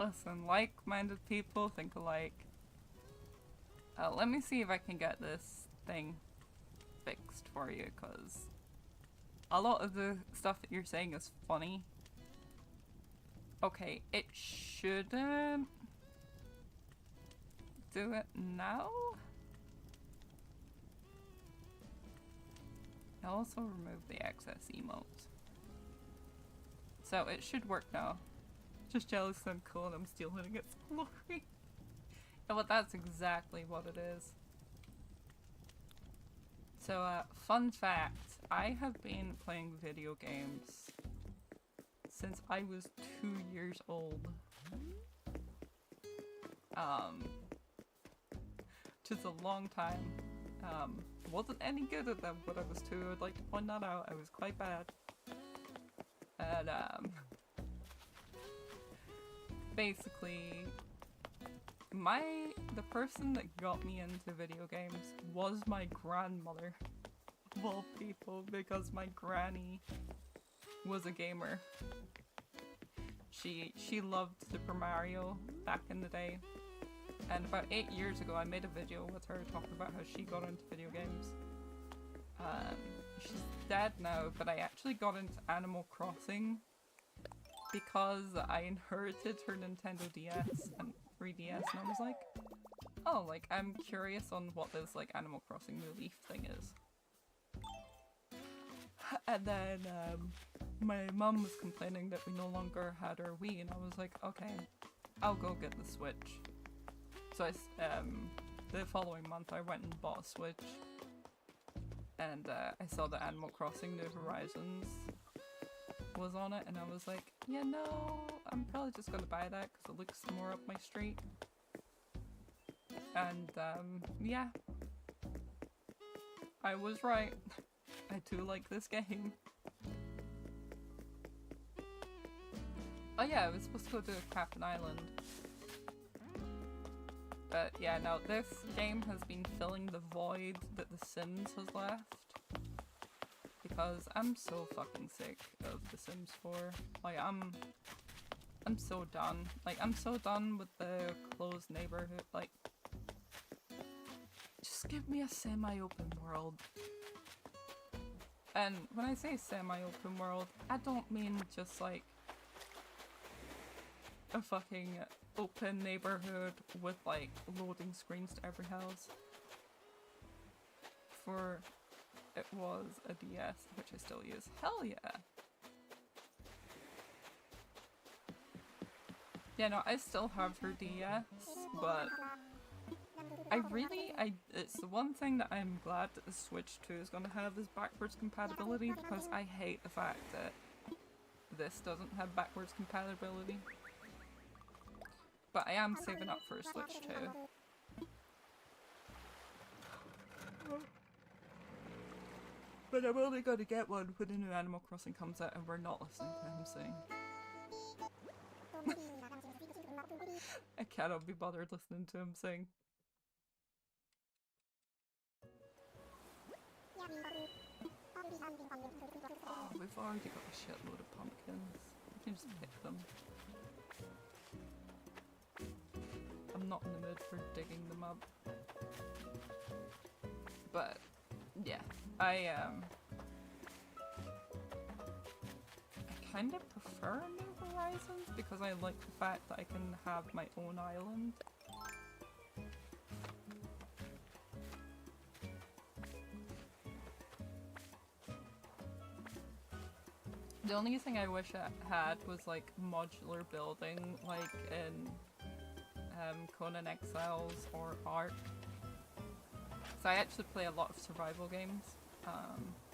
Listen, like-minded people think alike. Let me see if I can get this thing fixed for you, because a lot of the stuff that you're saying is funny. Okay, it shouldn't do it now? I'll also remove the excess emotes. So it should work now. Just jealous I'm cool and I'm stealing its glory. Yeah, well, that's exactly what it is. So, fun fact, I have been playing video games since I was 2 years old. Which is a long time. Wasn't any good at them when I was 2, I'd like to point that out, I was quite bad. And, basically, the person that got me into video games was my grandmother. of all people, because my granny was a gamer. She loved Super Mario back in the day. And about 8 years ago I made a video with her talking about how she got into video games. She's dead now, but I actually got into Animal Crossing because I inherited her Nintendo DS and 3DS, and I was like, oh, like, I'm curious on what this, like, Animal Crossing New Leaf thing is. And then, my mum was complaining that we no longer had our Wii, and I was like, okay, I'll go get the Switch. So the following month I went and bought a Switch, and I saw that Animal Crossing New Horizons was on it, and I was like, yeah, no, I'm probably just gonna buy that because it looks more up my street. And yeah, I was right. I do like this game. Oh yeah, I was supposed to go to Captain Island. But yeah, no, this game has been filling the void that The Sims has left. Because I'm so fucking sick of The Sims 4. Like, I'm so done. Like, I'm so done with the closed neighborhood. Like, just give me a semi-open world. And when I say semi-open world, I don't mean just like a fucking open neighborhood with like loading screens to every house. For it was a DS, which I still use. Hell yeah! Yeah, no, I still have her DS, but it's the one thing that I'm glad that the Switch 2 is gonna have is backwards compatibility, because I hate the fact that this doesn't have backwards compatibility. But I am saving up for a Switch 2. But I'm only gonna get one when the new Animal Crossing comes out and we're not listening to him sing. I cannot be bothered listening to him sing. Oh, we've already got a shitload of pumpkins. We can just pick them. I'm not in the mood for digging them up. But yeah, I kind of prefer New Horizons because I like the fact that I can have my own island. The only thing I wish I had was like modular building, like in Conan Exiles or Ark. So I actually play a lot of survival games.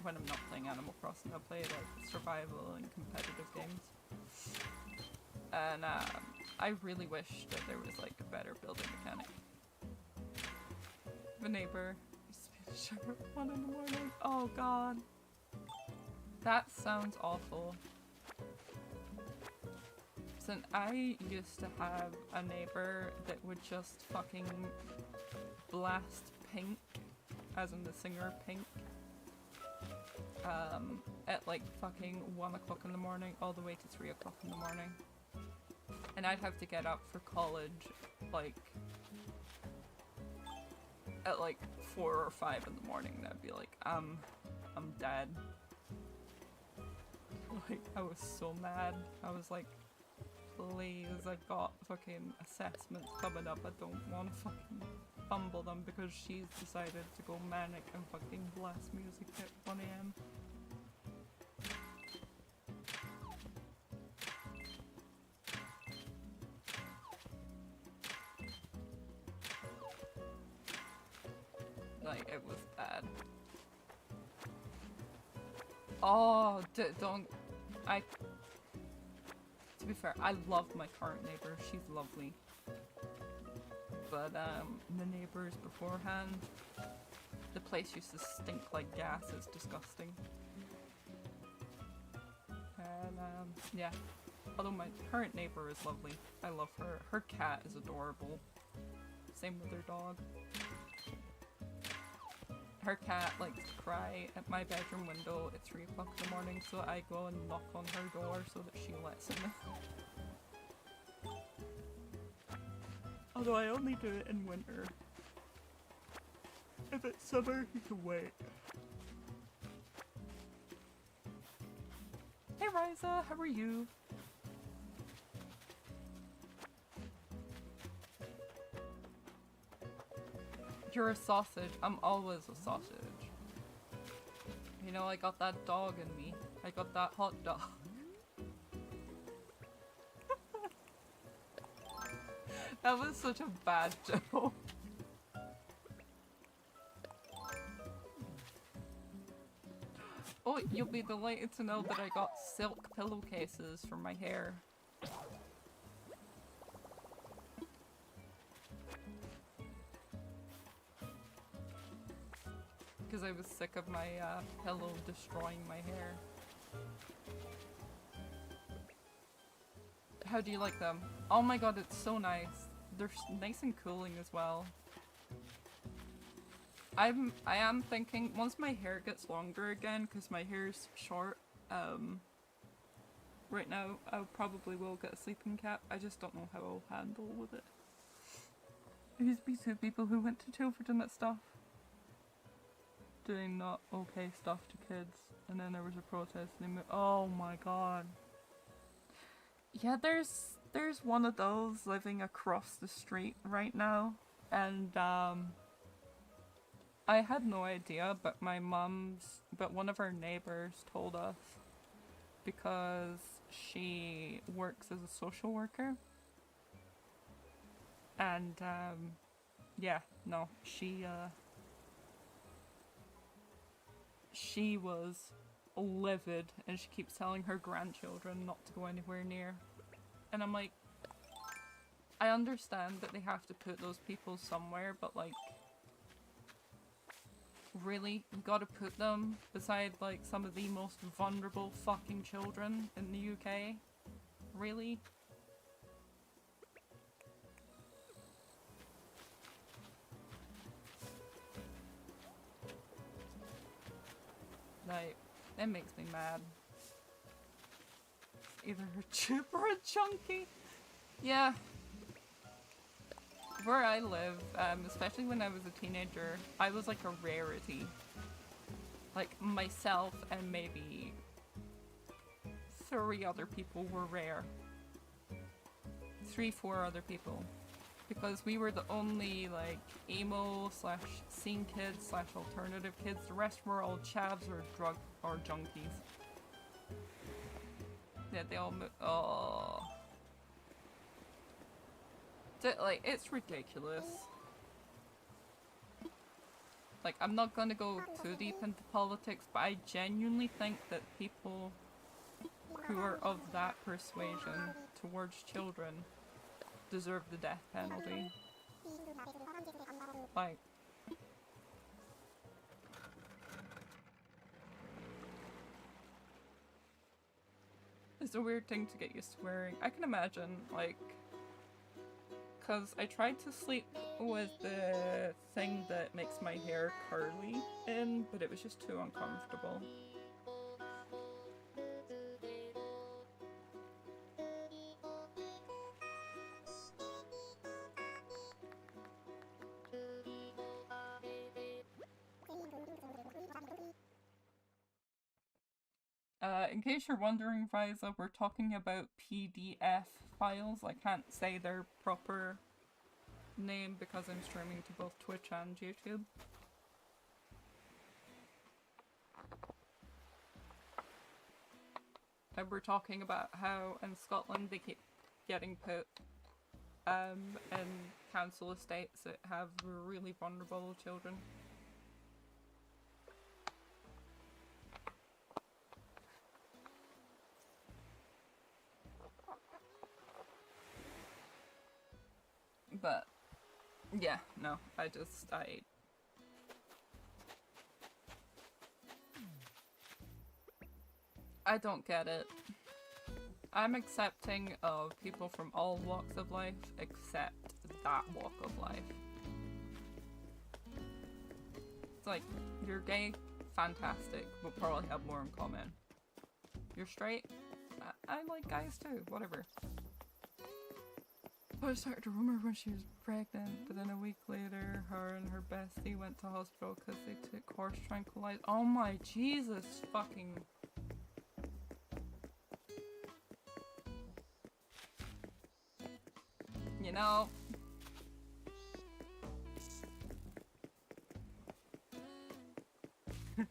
When I'm not playing Animal Crossing, I play like survival and competitive games. And I really wish that there was like a better building mechanic. The neighbor used to be the sugar at 1 in the morning. Oh god. That sounds awful. So I used to have a neighbor that would just fucking blast Pink, as in the singer Pink, at like fucking 1 o'clock in the morning all the way to 3 o'clock in the morning. And I'd have to get up for college like at like 4 or 5 in the morning, and I'd be like, I'm dead. Like, I was so mad. I was like, please, I've got fucking assessments coming up. I don't want to fucking fumble them because she's decided to go manic and fucking blast music at 1 AM. Like, it was bad. Oh, don't... To be fair, I love my current neighbor. She's lovely. But, the neighbors beforehand, the place used to stink like gas. It's disgusting. And, yeah. Although my current neighbor is lovely. I love her. Her cat is adorable. Same with her dog. her cat likes to cry at my bedroom window at 3 o'clock in the morning, so I go and knock on her door so that she lets in. Although I only do it in winter. If it's summer, he can wait. Hey Riza, how are you? You're a sausage. I'm always a sausage. You know, I got that dog in me. I got that hot dog. That was such a bad joke. Oh, you'll be delighted to know that I got silk pillowcases for my hair. Because I was sick of my pillow destroying my hair. How do you like them? Oh my god, it's so nice. They're nice and cooling as well. I am thinking, once my hair gets longer again, because my hair's short, right now I probably will get a sleeping cap. I just don't know how I'll handle with it. There used to be 2 people who went to jail for doing that stuff. Doing not okay stuff to kids, and then there was a protest and they moved. Oh my god. Yeah, there's one of those living across the street right now, and I had no idea, but but one of our neighbors told us, because she works as a social worker, and yeah, no, she was livid, and she keeps telling her grandchildren not to go anywhere near. And I'm like, I understand that they have to put those people somewhere, but like, really? You gotta put them beside like some of the most vulnerable fucking children in the UK? Really? Like, it makes me mad. Either a chip or a chunky. Yeah. Where I live, especially when I was a teenager, I was like a rarity. Like, myself and maybe 3 other people were rare. 3-4 other people. Because we were the only, like, emo / scene kids / alternative kids. The rest were all chavs or drug or junkies. Yeah, they all moved. Oh. Like, it's ridiculous. Like, I'm not gonna go too deep into politics, but I genuinely think that people who are of that persuasion towards children deserve the death penalty. Like, it's a weird thing to get used to wearing. I can imagine, like, because I tried to sleep with the thing that makes my hair curly in, but it was just too uncomfortable. In case you're wondering, Riza, we're talking about PDF files. I can't say their proper name because I'm streaming to both Twitch and YouTube. And we're talking about how in Scotland they keep getting put in council estates that have really vulnerable children. But, yeah, no, I don't get it. I'm accepting of people from all walks of life, except that walk of life. It's like, you're gay, fantastic. We'll probably have more in common. You're straight? I like guys too, whatever. So I started a rumor when she was pregnant, but then a week later, her and her bestie went to hospital because they took horse tranquilizers. Oh my Jesus fucking... You know...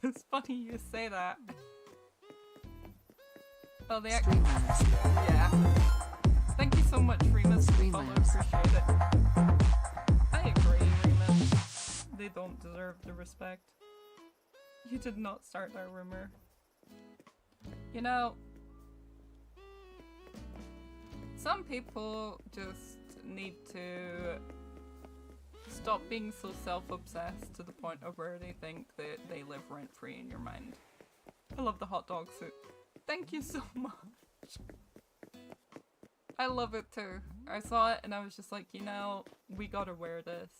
It's funny you say that. Oh, they actually... Yeah. Thank you so much, Remus, for the follow. Appreciate it. I agree, Remus. They don't deserve the respect. You did not start that rumor. You know... Some people just need to stop being so self-obsessed to the point of where they think that they live rent-free in your mind. I love the hot dog suit. Thank you so much. I love it too. I saw it and I was just like, you know, we gotta wear this.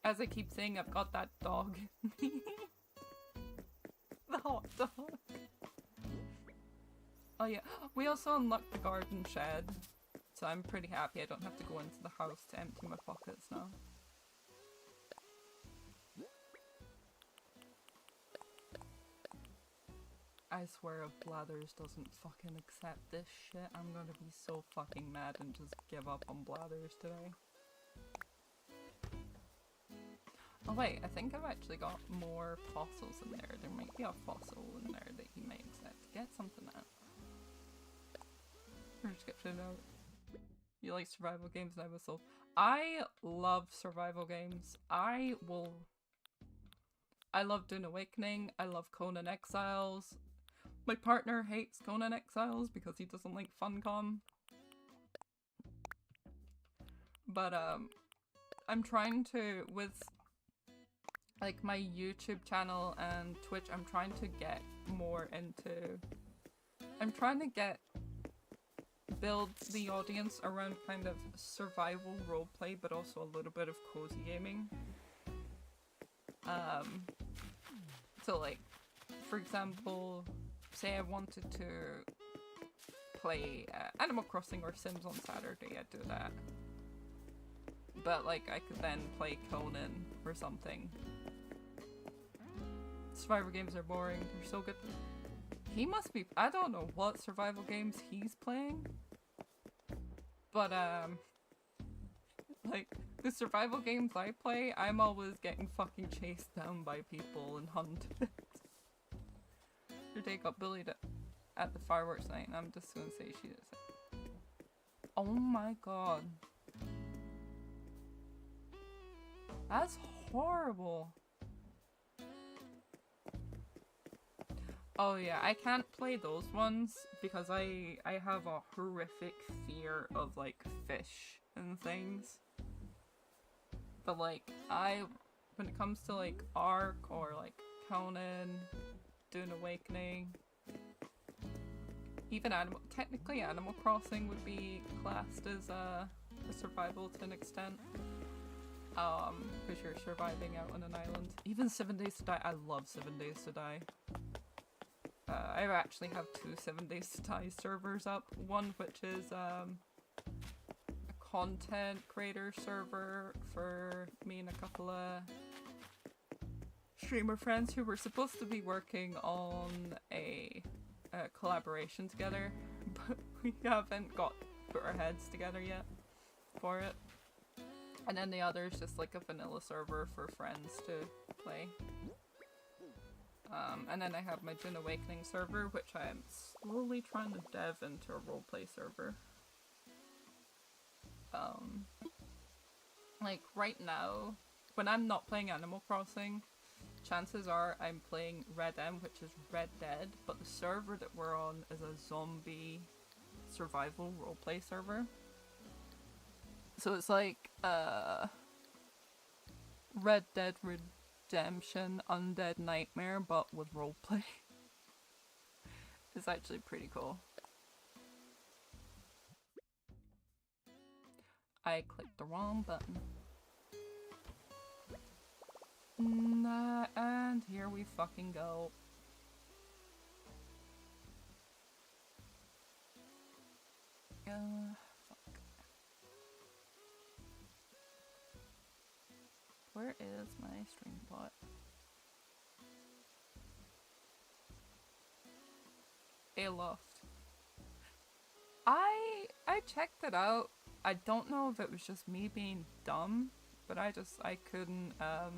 As I keep saying, I've got that dog. The hot dog. Oh yeah, we also unlocked the garden shed. So I'm pretty happy I don't have to go into the house to empty my pockets now. I swear if Blathers doesn't fucking accept this shit, I'm gonna be so fucking mad and just give up on Blathers today. Oh wait, I think I've actually got more fossils in there. There might be a fossil in there that he may accept. Get something out. Or just get shit out. You like survival games now, Whistle? I love survival games. I love Dune Awakening. I love Conan Exiles. My partner hates Conan Exiles because he doesn't like Funcom. But I'm trying to, with like my YouTube channel and Twitch, I'm trying to get more into, I'm trying to build the audience around kind of survival roleplay, but also a little bit of cozy gaming. So like, for example, say I wanted to play Animal Crossing or Sims on Saturday, I'd do that. But like, I could then play Conan or something. Survivor games are boring, they're so good. He must be, I don't know what survival games he's playing. But like, the survival games I play, I'm always getting fucking chased down by people and hunted. Your day got bullied at the fireworks night, and I'm just gonna say she did it. Oh my god. That's horrible. Oh yeah, I can't play those ones because I have a horrific fear of like fish and things. But like, when it comes to like Ark or like Conan, Dune Awakening, even technically Animal Crossing would be classed as a survival to an extent. Because you're surviving out on an island. Even 7 Days to Die, I love 7 Days to Die. I actually have 2 7 Days to Die servers up. One which is a content creator server for me and a couple of streamer friends who were supposed to be working on a collaboration together, but we haven't put our heads together yet for it. And then the other is just like a vanilla server for friends to play. And then I have my Dune Awakening server, which I am slowly trying to dev into a roleplay server. Like right now, when I'm not playing Animal Crossing, chances are I'm playing Red M, which is Red Dead, but the server that we're on is a zombie survival roleplay server. So it's like, Red Dead Redemption Undead Nightmare, but with roleplay. It's actually pretty cool. I clicked the wrong button. And here we fucking go. Fuck. Where is my stream bot? Aloft. I checked it out. I don't know if it was just me being dumb, but I couldn't, I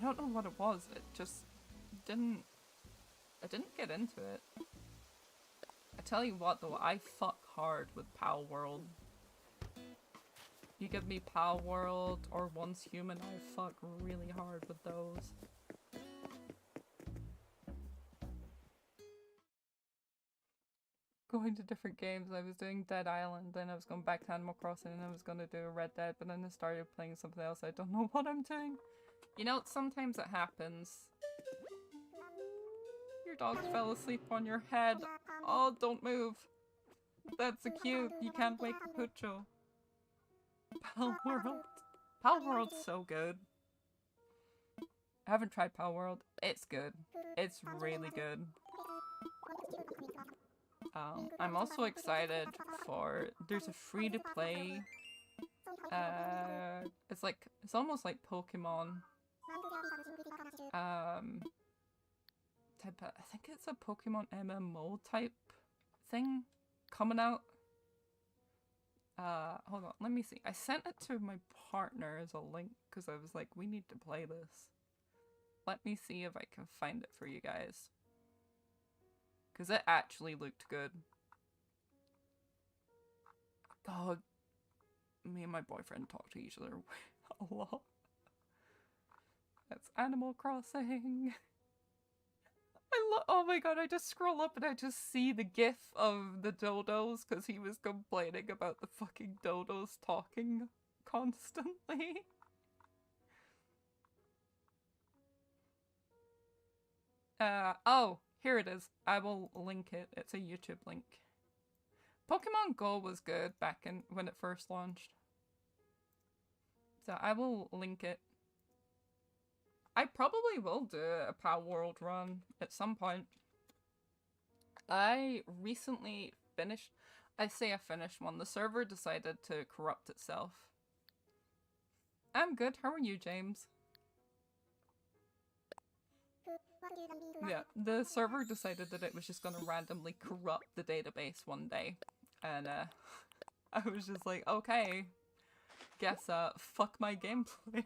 don't know what it was. It just didn't, I didn't get into it. I tell you what though, I fuck hard with Pal World. You give me Pal World or Once Human, I fuck really hard with those. Going to different games. I was doing Dead Island, then I was going back to Animal Crossing, and I was going to do a Red Dead, but then I started playing something else. I don't know what I'm doing. You know, sometimes it happens. Your dog fell asleep on your head. Oh, don't move. That's so cute. You can't wake the Pucho. Pal World. Pal World's so good. I haven't tried Pal World. It's good. It's really good. I'm also excited for, there's a free-to-play, it's almost like Pokemon, type of, I think it's a Pokemon MMO type thing coming out. Hold on, let me see. I sent it to my partner as a link because I was like, we need to play this. Let me see if I can find it for you guys. Because it actually looked good. God, me and my boyfriend talk to each other a lot. That's Animal Crossing. Oh my god, I just scroll up and I just see the gif of the dodos because he was complaining about the fucking dodos talking constantly. Oh, here it is. I will link it. It's a YouTube link. Pokemon Go was good back in when it first launched. So I will link it. I probably will do a Pal World run at some point. I recently finished, I say I finished one. The server decided to corrupt itself. I'm good. How are you, James? Yeah, the server decided that it was just gonna randomly corrupt the database one day. And I was just like, okay, guess fuck my gameplay.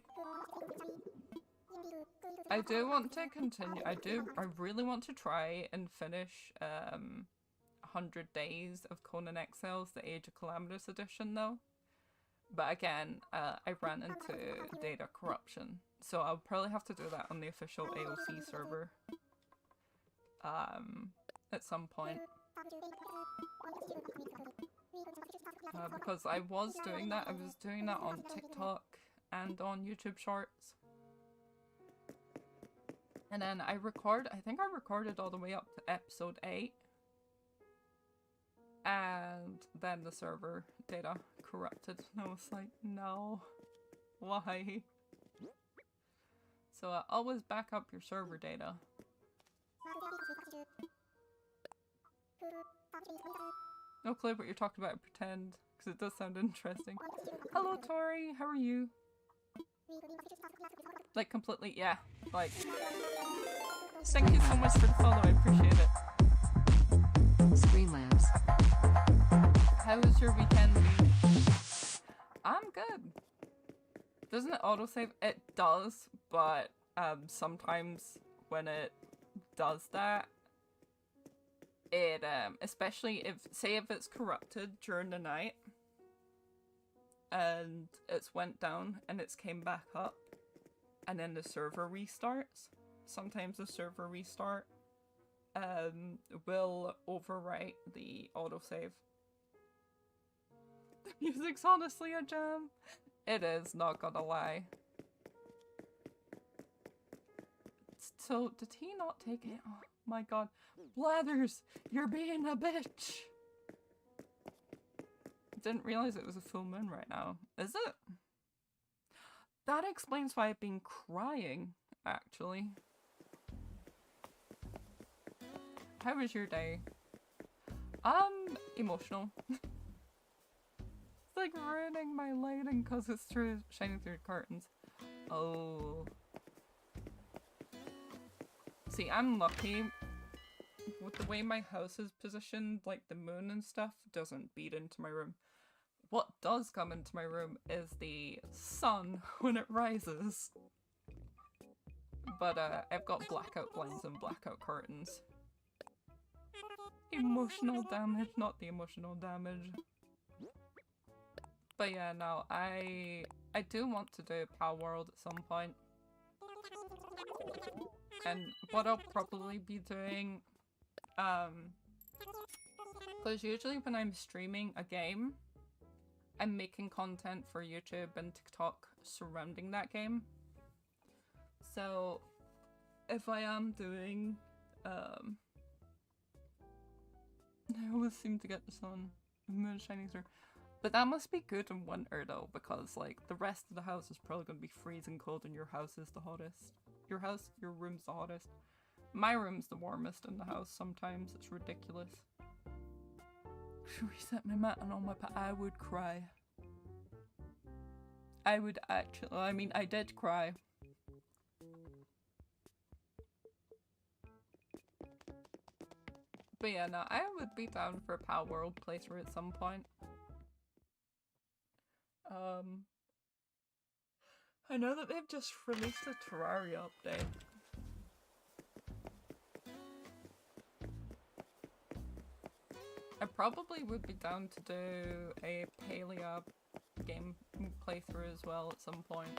I do want to continue, I really want to try and finish 100 Days of Conan Exiles, the Age of Calamitous edition though. But again, I ran into data corruption, so I'll probably have to do that on the official AOC server at some point. Because I was doing that on TikTok and on YouTube Shorts. And then I think I recorded all the way up to episode 8. And then the server data corrupted. And I was like, no. Why? So always back up your server data. No clue what you're talking about, pretend. Because it does sound interesting. Hello Tori, how are you? Like completely, yeah. Like, thank you so much for the follow, I appreciate it. Streamlabs. How was your weekend? I'm good. Doesn't it autosave? It does, but sometimes when it does that, it especially if it's corrupted during the night and it's went down and it's came back up and then the server restarts. Sometimes the server restart will overwrite the autosave. The music's honestly a jam. It is, not gonna lie. So, did he not take it? Oh my god. Blathers, you're being a bitch! didn't realize it was a full moon right now. Is it? That explains why I've been crying, actually. How was your day? Emotional. It's like ruining my lighting because it's shining through curtains. Oh. See, I'm lucky. With the way my house is positioned, like the moon and stuff doesn't beat into my room. What does come into my room is the sun when it rises. But I've got blackout blinds and blackout curtains. Emotional damage, not the emotional damage. But yeah, no, I do want to do Pal World at some point. And what I'll probably be doing, because usually when I'm streaming a game, I'm making content for YouTube and TikTok surrounding that game. So if I am doing, I always seem to get the sun, the moon shining through. But that must be good in winter though, because like the rest of the house is probably going to be freezing cold and your house is the hottest. Your room's the hottest. My room's the warmest in the house sometimes. It's ridiculous. Should reset my mat and all my I would cry. I would actually, I mean, I did cry. But yeah, no, I would be down for a Pal World playthrough at some point. I know that they've just released a Terraria update. I probably would be down to do a Palia game playthrough as well at some point.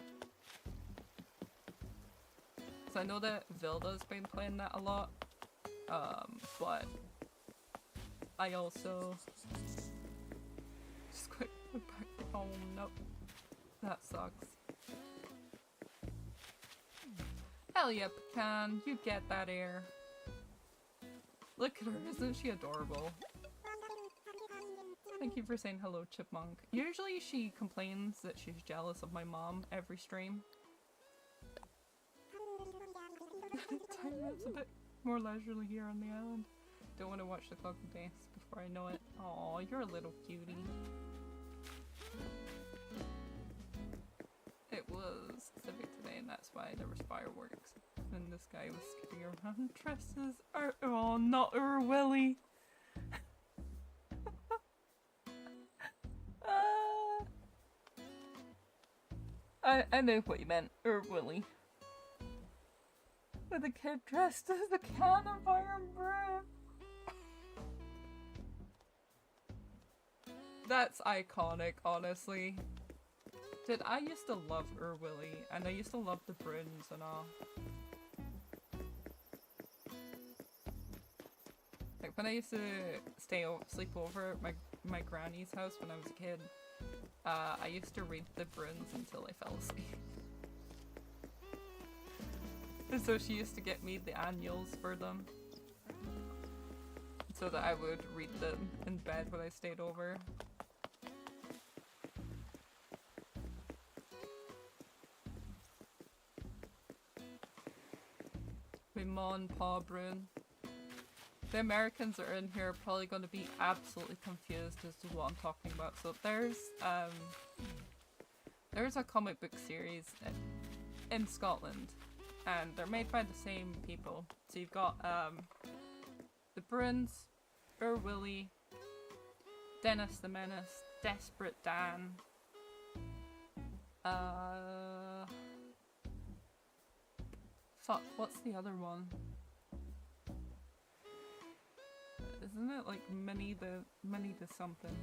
Because I know that Vilda's been playing that a lot, but I also... Just quick, back home, nope. That sucks. Hell yeah, Pecan, you get that air. Look at her, isn't she adorable? Thank you for saying hello, Chipmunk. Usually she complains that she's jealous of my mom every stream. It's a bit more leisurely here on the island. Don't want to watch the clock of days before I know it. Aw, you're a little cutie. It was Civic today and that's why there was fireworks. And this guy was skipping around dresses. Oh, not Willy. I know what you meant, Willy. With a kid dressed as a can of Iron Brew. That's iconic, honestly. Dude, I used to love Willy, and I used to love the Bruins and all. Like when I used to sleep over at my granny's house when I was a kid, I used to read the Bruins until I fell asleep. And so she used to get me the annuals for them, so that I would read them in bed when I stayed over. Ma and Pa Brune. The Americans that are in here are probably going to be absolutely confused as to what I'm talking about. So there's a comic book series in Scotland, and they're made by the same people. So you've got the Bruins, Willy, Dennis the Menace, Desperate Dan, fuck, what's the other one? Isn't it like Minnie the something?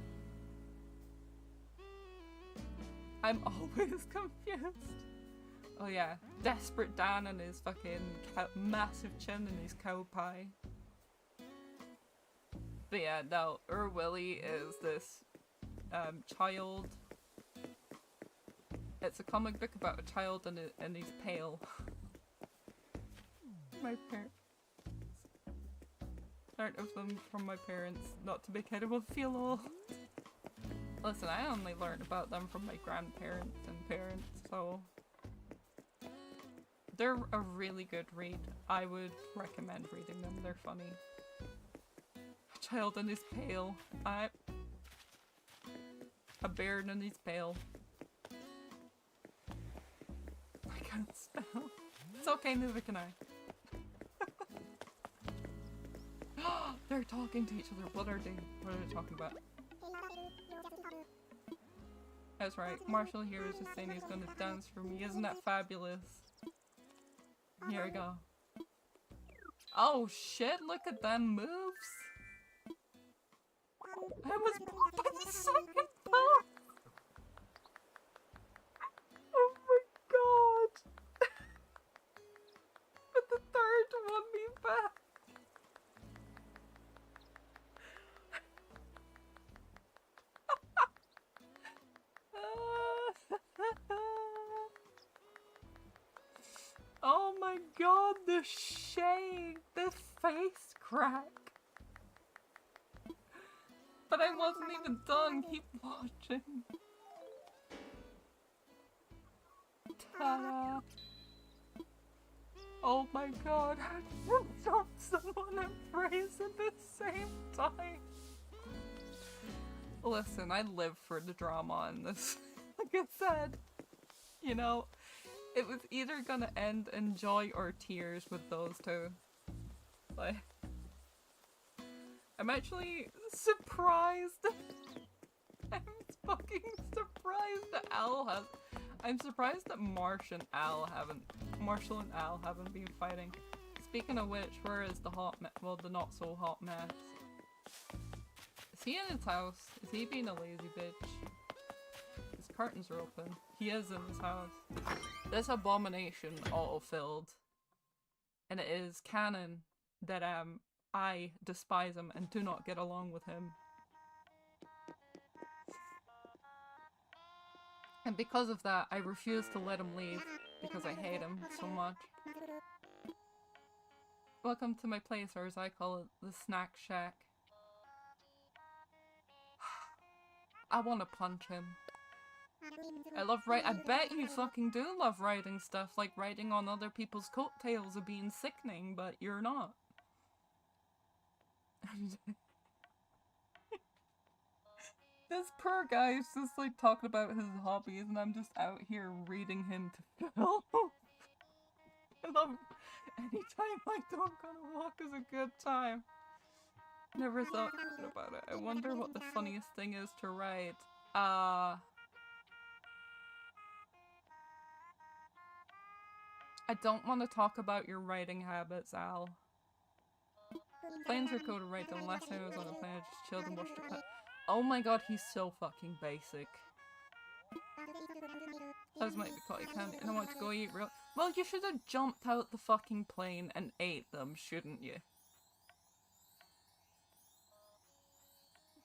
I'm always confused. Oh yeah, Desperate Dan and his fucking massive chin and his cow pie. But yeah, no, Willy is this child. It's a comic book about a child and he's pale. My parents. Part of them from my parents, not to make anyone feel old. Listen, I only learned about them from my grandparents and parents, so they're a really good read. I would recommend reading them. They're funny. A child in his pail. A bear in his pail. I can't spell. It's okay, neither can I. They're talking to each other. What are they talking about? That's right. Marshall here is just saying he's gonna dance for me. Isn't that fabulous? Here we go. Oh shit, look at them moves! I was bored by the second pass! Oh my god! But the third won me back! Oh my god, the shade, the face crack. But I wasn't even done, keep watching. Ta-da. Oh my god, I can jump someone and praise at the same time. Listen, I live for the drama in this. Like I said, you know, it was either gonna end in joy or tears with those two. Like, I'm actually surprised. I'm fucking surprised that I'm surprised that Marshall and Al haven't been fighting. Speaking of which, where is the the not so hot mess? Is he in his house? Is he being a lazy bitch? His curtains are open. He is in his house. This abomination auto-filled. And it is canon that I despise him and do not get along with him. And because of that, I refuse to let him leave because I hate him so much. Welcome to my place, or as I call it, the snack shack. I want to punch him. I bet you fucking do love writing stuff, like writing on other people's coattails of being sickening, but you're not. This poor guy's just like talking about his hobbies and I'm just out here reading him to fill. I love anytime I don't go to walk is a good time. Never thought about it. I wonder what the funniest thing is to write. I don't want to talk about your writing habits, Al. Planes are cool to write them. Last time I was on a plane, I just chilled and watched it. Oh my god, he's so fucking basic. Those might be cotton candy, and I want to go eat real. Well, you should have jumped out the fucking plane and ate them, shouldn't you?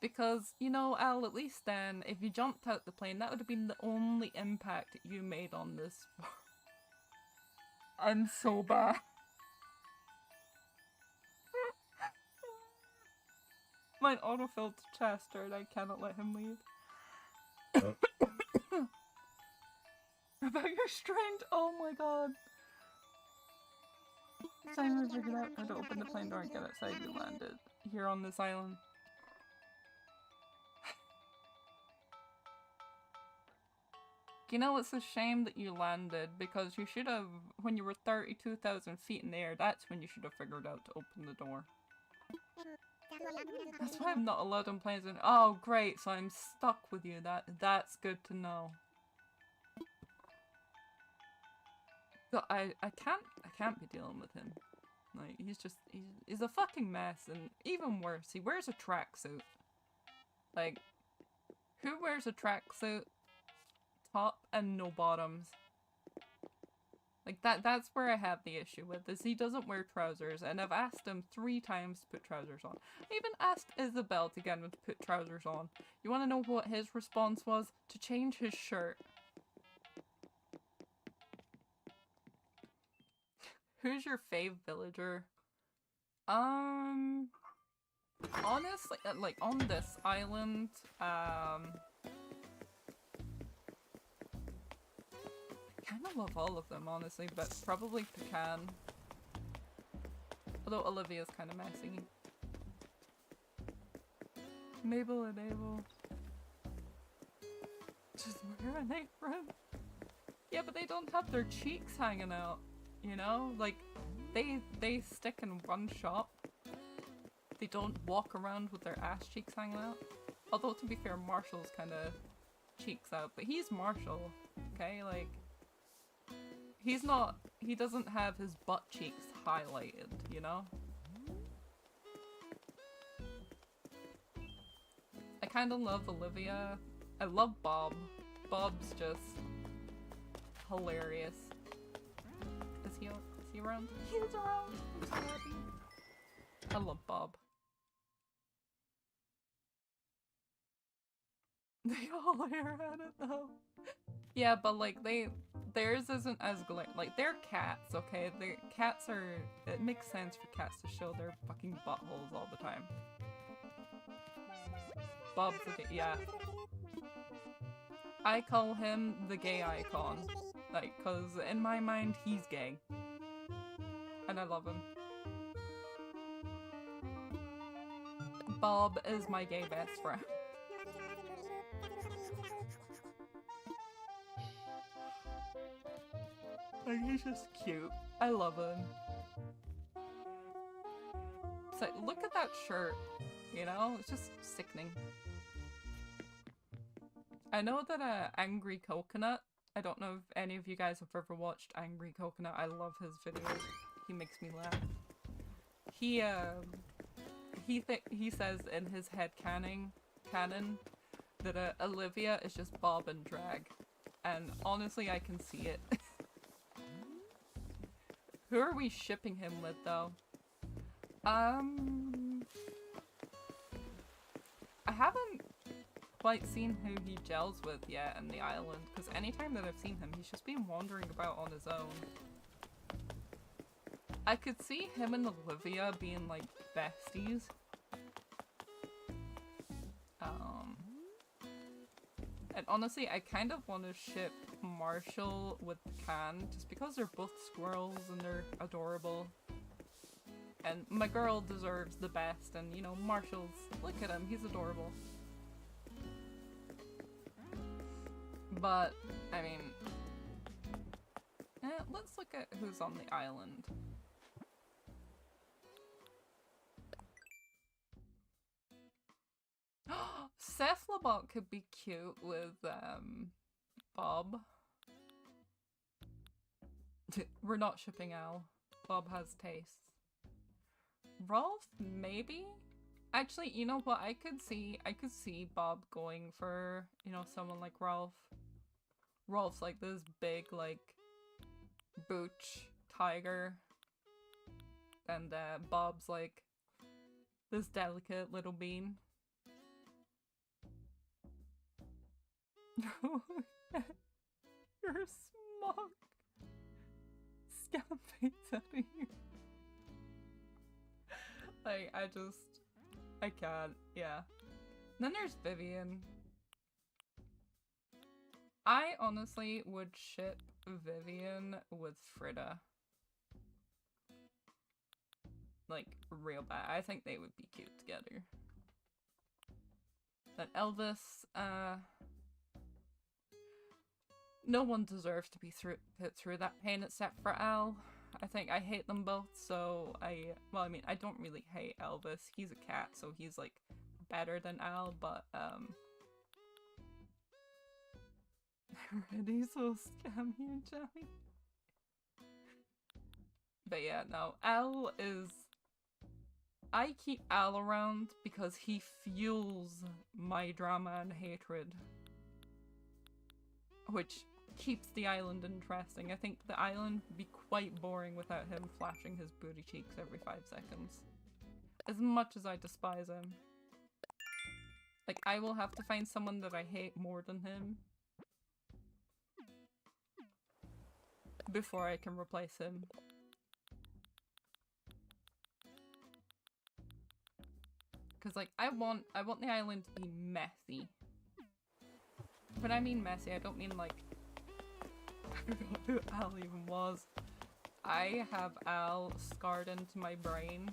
Because, you know, Al, at least then, if you jumped out the plane, that would have been the only impact you made on this. I'm so bad. Mine autofilled to Chester and I cannot let him leave. About your strength? Oh my god. Time we figured out how to open the plane door and get outside, you landed here on this island. You know, it's a shame that you landed because you should have, when you were 32,000 feet in the air, that's when you should have figured out to open the door. That's why I'm not allowed on planes. And oh, great! So I'm stuck with you. That's good to know. So I can't be dealing with him. Like he's a fucking mess, and even worse, he wears a tracksuit. Like, who wears a tracksuit, top and no bottoms? Like that's where I have the issue with this. He doesn't wear trousers, and I've asked him 3 times to put trousers on. I even asked Isabel to get him to put trousers on. You want to know what his response was? To change his shirt. Who's your fave villager? Honestly, like on this island, I kind of love all of them, honestly, but probably Pecan. Although Olivia's kind of messy. Mabel and Abel. Just wear an apron. Yeah, but they don't have their cheeks hanging out, you know? Like, they stick in one shop. They don't walk around with their ass cheeks hanging out. Although, to be fair, Marshall's kind of cheeks out. But he's Marshall, okay? Like, he's not... He doesn't have his butt cheeks highlighted, you know? I kind of love Olivia. I love Bob. Bob's just hilarious. Is he around? He's around! I'm so happy. I love Bob. They all air at it though. Yeah, but like theirs isn't as like they're cats, okay? Cats are, it makes sense for cats to show their fucking buttholes all the time. Bob's yeah. I call him the gay icon. Like, cause in my mind he's gay. And I love him. Bob is my gay best friend. Like, he's just cute. I love him. It's like, look at that shirt, you know? It's just sickening. I know that Angry Coconut, I don't know if any of you guys have ever watched Angry Coconut. I love his videos. He makes me laugh. He says in his head canon that Olivia is just Bob in drag. And honestly, I can see it. Who are we shipping him with, though? I haven't quite seen who he gels with yet in the island, because anytime that I've seen him, he's just been wandering about on his own. I could see him and Olivia being, like, besties. And honestly, I kind of want to ship Marshall with Pecan, just because they're both squirrels and they're adorable. And my girl deserves the best, and you know, Marshall's, look at him, he's adorable. But, I mean, let's look at who's on the island. Seth Labot could be cute with, Bob. We're not shipping Al. Bob has tastes. Roalf, maybe? Actually, you know what? I could see Bob going for, you know, someone like Roalf. Roalf's like this big, like, booch tiger. And, Bob's like this delicate little bean. You're smug. Scam face out of you. Like, I can't, yeah. Then there's Vivian. I honestly would ship Vivian with Fritta. Like, real bad. I think they would be cute together. Then Elvis, no one deserves to be put through that pain except for Al. I think I hate them both, so well, I mean, I don't really hate Elvis. He's a cat, so he's, like, better than Al, but, already so scammy and jammy. But yeah, no, Al is... I keep Al around because he fuels my drama and hatred. Which keeps the island interesting. I think the island would be quite boring without him flashing his booty cheeks every 5 seconds. As much as I despise him. Like, I will have to find someone that I hate more than him before I can replace him. Because, like, I want the island to be messy. When I mean messy, I don't mean, like... I forgot who Al even was. I have Al scarred into my brain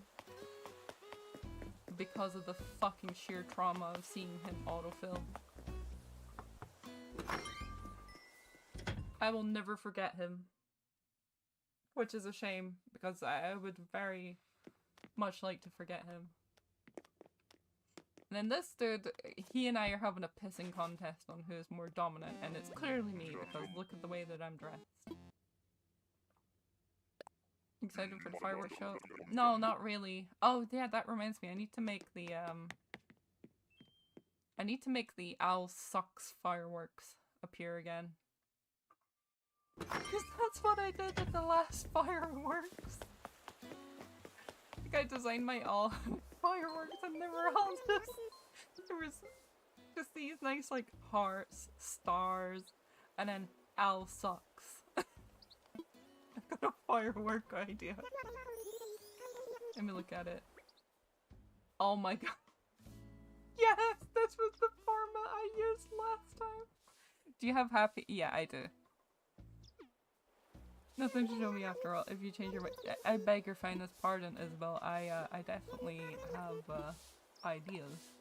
because of the fucking sheer trauma of seeing him autofill. I will never forget him. Which is a shame, because I would very much like to forget him. And then this dude, he and I are having a pissing contest on who is more dominant, and it's clearly me, because look at the way that I'm dressed. Excited for the fireworks show? No, not really. Oh, yeah, that reminds me. I need to make the Owl Sucks fireworks appear again. Because that's what I did at the last fireworks. Like, I designed my all fireworks and they were all just... There was just these nice, like, hearts, stars, and then Owl Sucks. I've got a firework idea. Let me look at it. Oh my god. Yes! This was the format I used last time! Do you have happy? Yeah, I do. Nothing to show me after all. If you change your mind, I beg your finest pardon, Isabel. I definitely have ideas.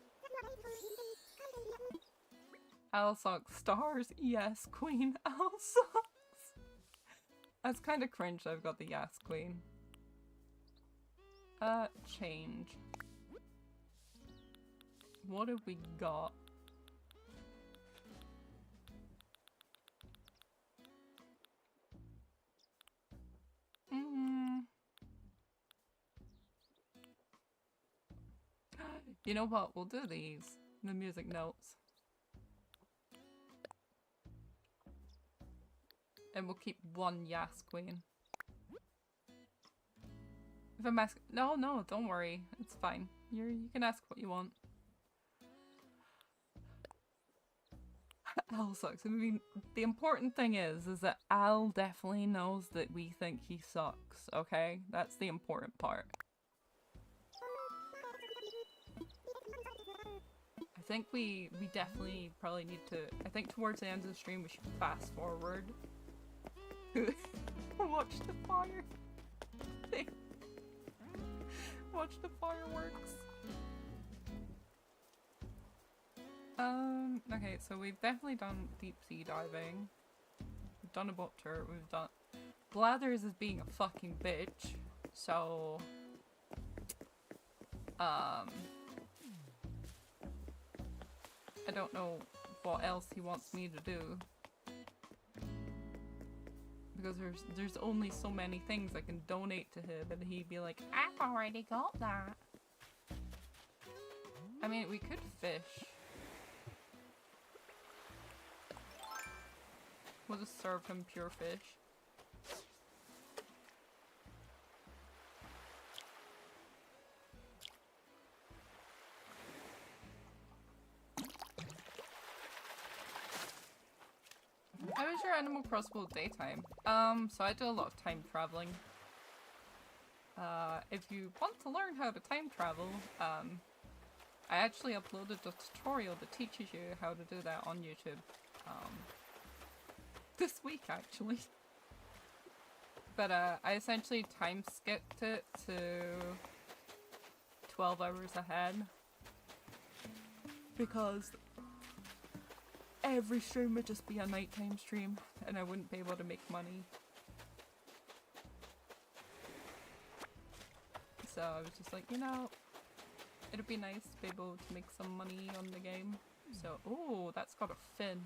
Owl Socks stars. Yes, Queen. Owl Socks. That's kind of cringe. I've got the yes, Queen. Change. What have we got? You know what? We'll do these. The music notes. And we'll keep one yes, Queen. If I'm asking— no, don't worry. It's fine. You can ask what you want. Al sucks. I mean, the important thing is that Al definitely knows that we think he sucks, okay? That's the important part. I think we definitely probably need to— I think towards the end of the stream we should fast forward. Watch the fire thing. Watch the fireworks. Okay, so we've definitely done deep sea diving. We've done a boat tour, we've done— Blathers is being a fucking bitch, so... I don't know what else he wants me to do. Because there's only so many things I can donate to him, and he'd be like, I've already got that. I mean, we could fish. We'll just serve him pure fish. How was your Animal Crossing daytime? So I do a lot of time traveling. If you want to learn how to time travel, I actually uploaded a tutorial that teaches you how to do that on YouTube. This week, actually. But I essentially time skipped it to 12 hours ahead. Because every stream would just be a nighttime stream, and I wouldn't be able to make money. So I was just like, you know, it'd be nice to be able to make some money on the game. So, oh, that's got a fin.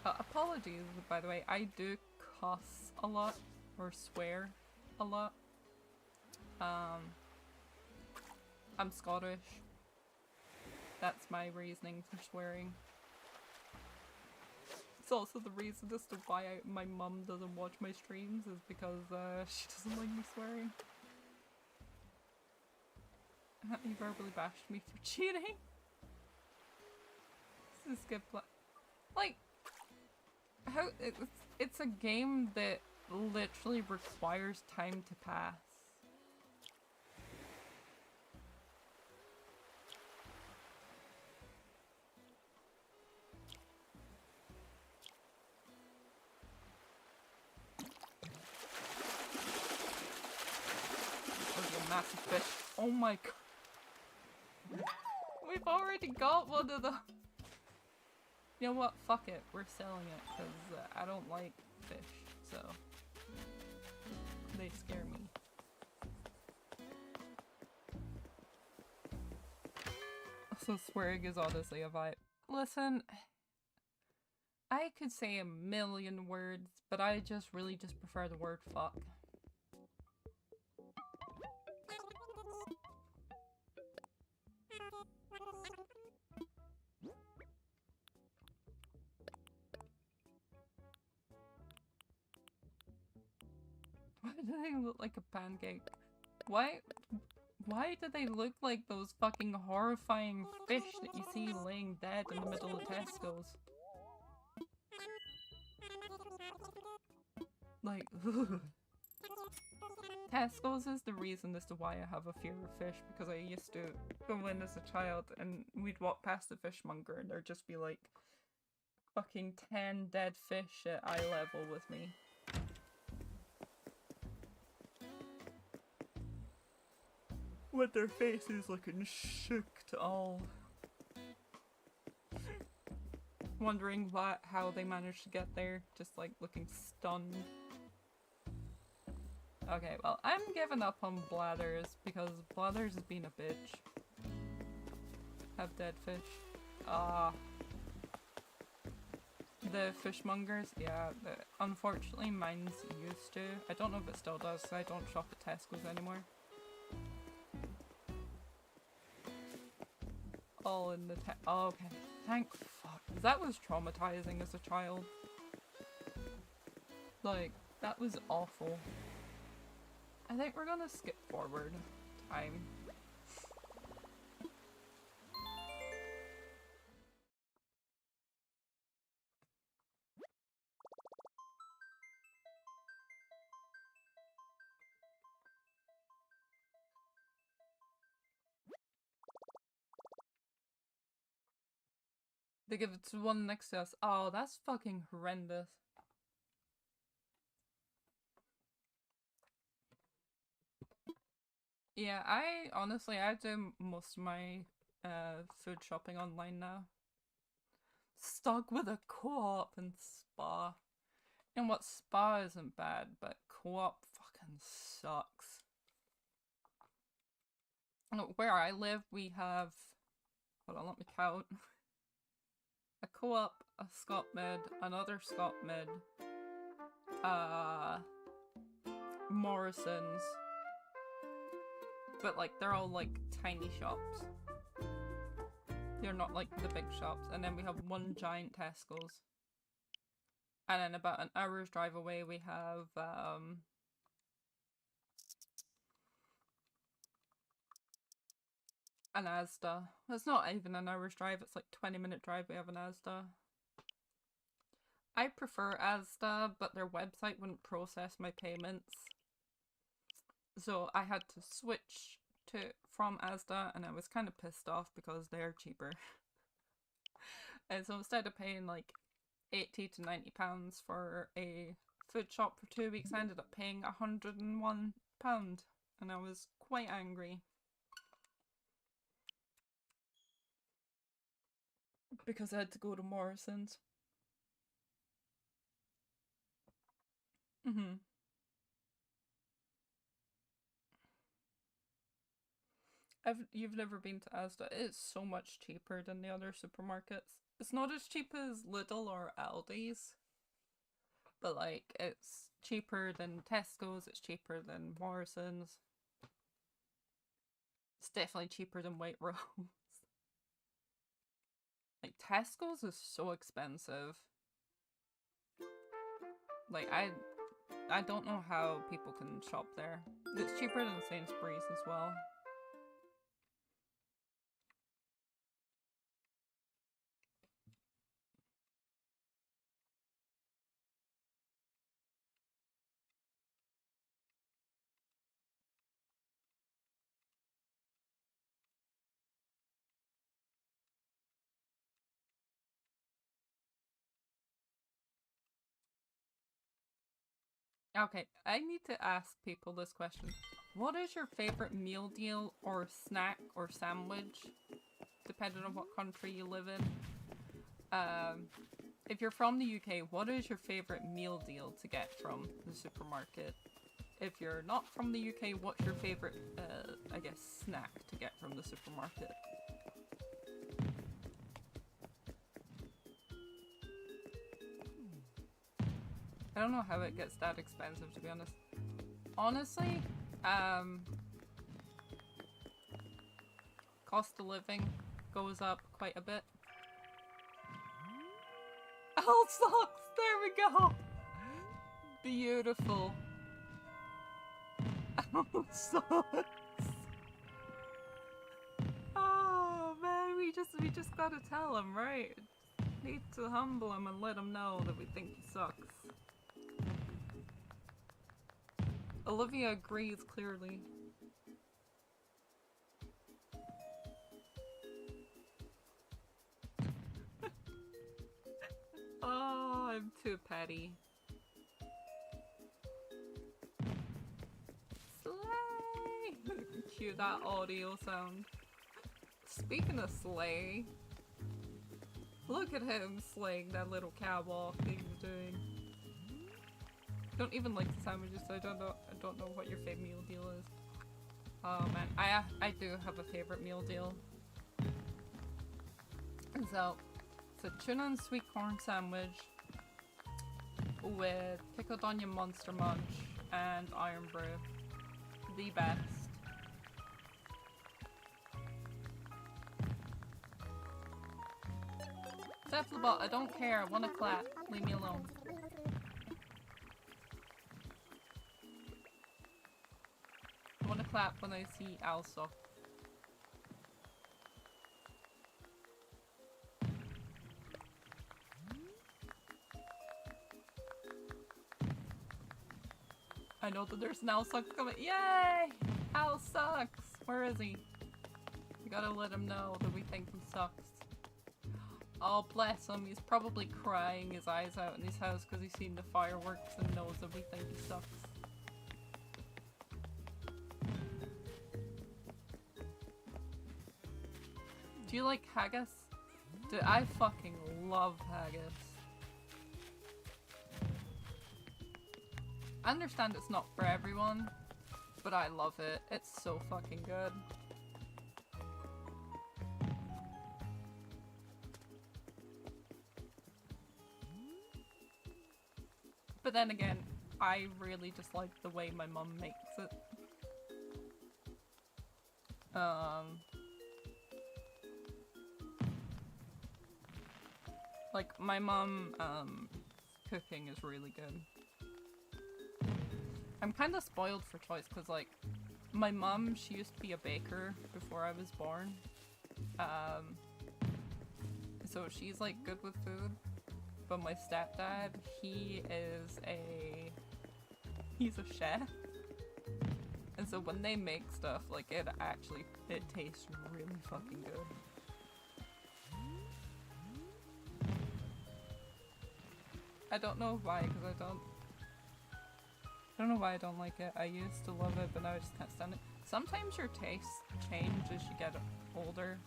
Apologies, by the way, I do cuss a lot, or swear a lot. I'm Scottish. That's my reasoning for swearing. It's also the reason as to why my mum doesn't watch my streams, is because she doesn't like me swearing. He verbally bashed me for cheating. This is good. Like, how it's a game that literally requires time to pass. There's a massive fish. Oh my god. We've already got one of them. You know what? Fuck it. We're selling it because I don't like fish, so they scare me. So swearing is honestly a vibe. Listen, I could say a million words, but I just really just prefer the word fuck. Why do they look like a pancake? Why do they look like those fucking horrifying fish that you see laying dead in the middle of Tesco's? Like, Tesco's is the reason as to why I have a fear of fish, because I used to go in as a child and we'd walk past the fishmonger and there'd just be like fucking 10 dead fish at eye level with me. With their faces looking shook to all. Wondering how they managed to get there, just like looking stunned. Okay, well, I'm giving up on Blathers because Blathers has been a bitch. Have dead fish. The fishmongers, yeah, unfortunately mine's used to. I don't know if it still does, so I don't shop at Tesco's anymore. All in the oh, okay. Thank fuck. That was traumatizing as a child. Like, that was awful. I think we're gonna skip forward time. They give it to one next to us. Oh, that's fucking horrendous. Yeah, I do most of my food shopping online now. Stuck with a co-op and Spa. And what, Spa isn't bad, but co-op fucking sucks. Where I live, we have, hold on, let me count. A co-op, a Scot Mid, another Scot Mid, Morrison's, but like they're all like tiny shops. They're not like the big shops. And then we have one giant Tesco's. And then about an hour's drive away we have an Asda. It's not even an hour's drive, it's like 20-minute drive we have an Asda. I prefer Asda, but their website wouldn't process my payments. So I had to switch from Asda, and I was kind of pissed off because they're cheaper. And so instead of paying like £80 to £90 for a food shop for 2 weeks, I ended up paying £101, and I was quite angry. Because I had to go to Morrison's. You've never been to Asda. It's so much cheaper than the other supermarkets. It's not as cheap as Lidl or Aldi's, but like it's cheaper than Tesco's, it's cheaper than Morrison's. It's definitely cheaper than White Rose. Like Tesco's is so expensive. Like I don't know how people can shop there. It's cheaper than Sainsbury's as well. Okay, I need to ask people this question. What is your favorite meal deal or snack or sandwich, depending on what country you live in? If you're from the UK, what is your favorite meal deal to get from the supermarket? If you're not from the UK, what's your favorite, I guess, snack to get from the supermarket? I don't know how it gets that expensive, to be honest. Honestly, cost of living goes up quite a bit. Owl socks! There we go! Beautiful. Owl socks! Oh man, we just gotta tell him, right? Need to humble him and let him know that we think he sucks. Olivia agrees clearly. Oh, I'm too petty. Slay! Cue that audio sound. Speaking of slay, look at him slaying that little catwalk he's doing. Don't even like the sandwiches, so I don't know what your favorite meal deal is. Oh man, I do have a favorite meal deal. So it's a tuna and sweet corn sandwich with pickled onion monster munch and iron brew. The best. Cephalobot, I don't care. I want to clap. Leave me alone. I want to clap when I see Also. I know that there's an Alsucks coming. Yay! Alsucks! Where is he? We gotta let him know that we think he sucks. Oh, bless him. He's probably crying his eyes out in his house because he's seen the fireworks and knows that we think he sucks. Do you like haggis? Dude, I fucking love haggis. I understand it's not for everyone, but I love it. It's so fucking good. But then again, I really just like the way my mum makes it. Like, my mum, cooking is really good. I'm kind of spoiled for choice because, like, my mum, she used to be a baker before I was born. So she's, like, good with food. But my stepdad, he's a chef. And so when they make stuff, like, it tastes really fucking good. I don't know why, because I don't know why I don't like it. I used to love it, but now I just can't stand it. Sometimes your tastes change as you get older.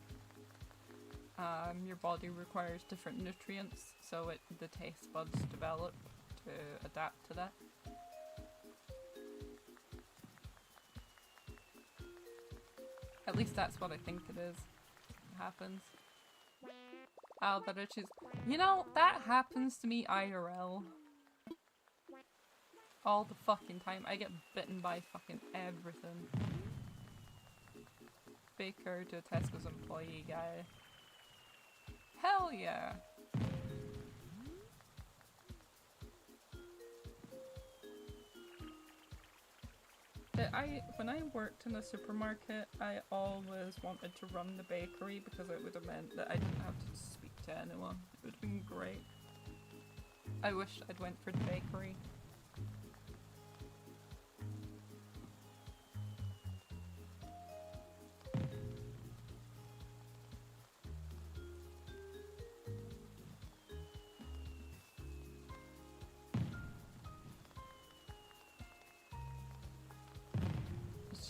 Your body requires different nutrients, so the taste buds develop to adapt to that. At least that's what I think it is. It happens. Oh, but it's just... You know, that happens to me IRL. All the fucking time. I get bitten by fucking everything. Baker to Tesco's employee guy. Hell yeah! When I worked in a supermarket, I always wanted to run the bakery because it would have meant that I didn't have to speak to anyone. It would have been great. I wish I'd went for the bakery.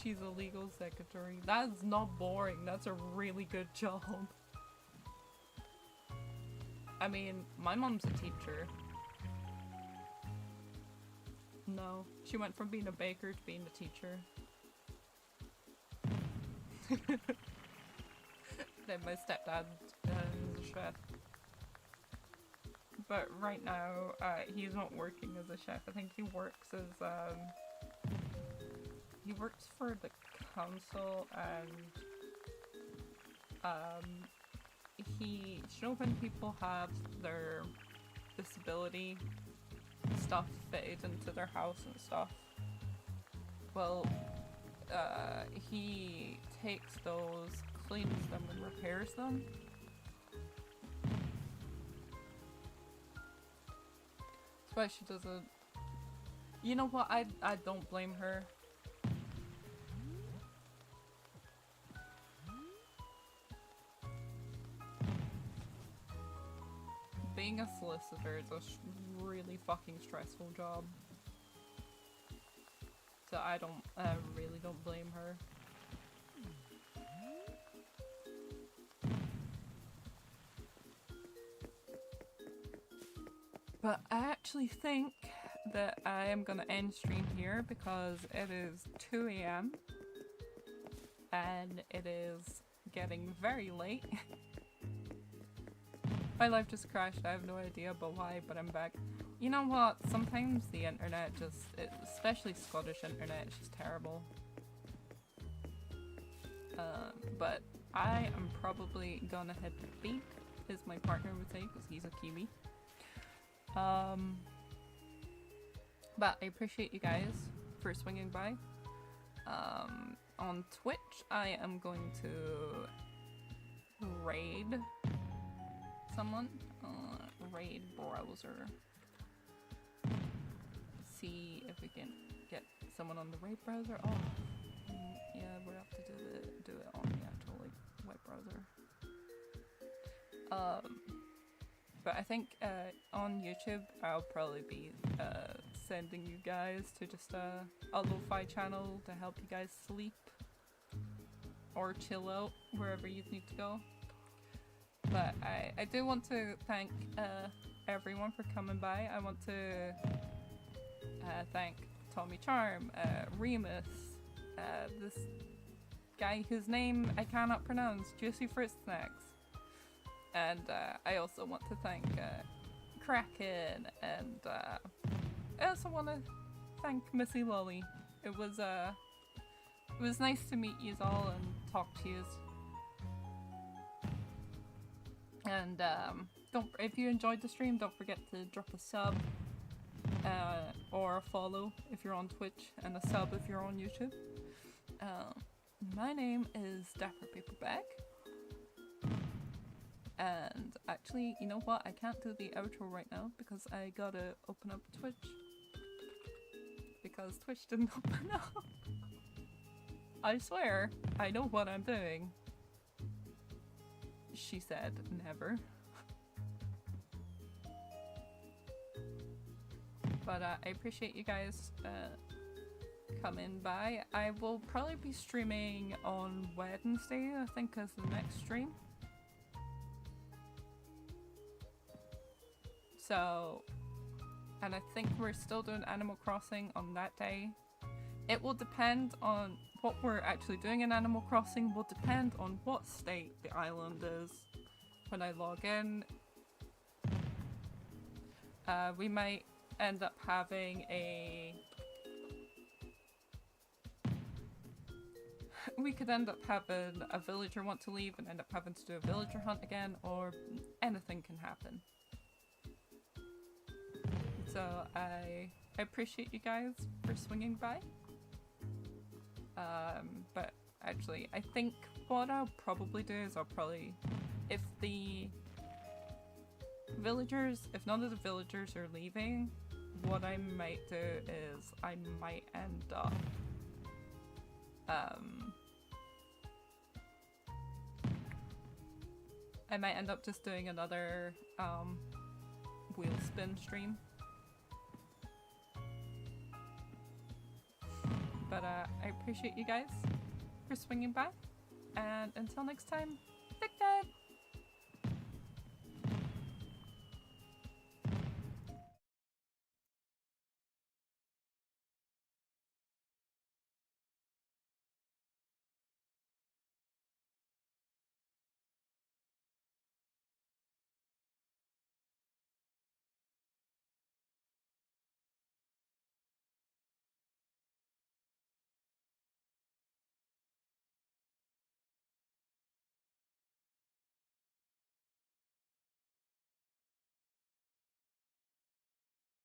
she's a legal secretary. That's not boring. That's a really good job. I mean, my mom's a teacher. No, she went from being a baker to being a teacher. Then my stepdad is a chef. But right now, he's not working as a chef. I think he works as, he works for the council, and, you know when people have their disability stuff fitted into their house and stuff? Well, he takes those, cleans them, and repairs them. That's why she doesn't... You know what? I don't blame her. Being a solicitor is a really fucking stressful job. So I really don't blame her. But I actually think that I am gonna end stream here because it is 2 AM and it is getting very late. My life just crashed. I have no idea about why, but I'm back. You know what? Sometimes the internet just, especially Scottish internet, is just terrible. But I am probably gonna head to bed, as my partner would say, because he's a Kiwi. But I appreciate you guys for swinging by. On Twitch, I am going to raid someone. Raid browser. See if we can get someone on the raid browser. Oh, yeah, we have to do it on the actual like web browser. But I think on YouTube I'll probably be sending you guys to just a lo-fi channel to help you guys sleep or chill out wherever you need to go. But I do want to thank everyone for coming by. I want to thank Tommy Charm, Remus, this guy whose name I cannot pronounce, Juicy Fruit Snacks. And I also want to thank Kraken, and I also want to thank Missy Lolly. It was nice to meet you all and talk to you. And if you enjoyed the stream, don't forget to drop a sub or a follow if you're on Twitch, and a sub if you're on YouTube. My name is Dapper Paperback. And actually, you know what? I can't do the outro right now because I gotta open up Twitch. Because Twitch didn't open up. I swear, I know what I'm doing. She said never. But I appreciate you guys coming by. I will probably be streaming on Wednesday, I think, as the next stream. So, and I think we're still doing Animal Crossing on that day. It will depend on what we're actually doing in Animal Crossing, will depend on what state the island is when I log in. We might end up having we could end up having a villager want to leave and end up having to do a villager hunt again, or anything can happen. So I appreciate you guys for swinging by. But actually, I think what I'll probably do is if none of the villagers are leaving, what I might do is I might end up just doing another wheel spin stream. But I appreciate you guys for swinging by. And until next time,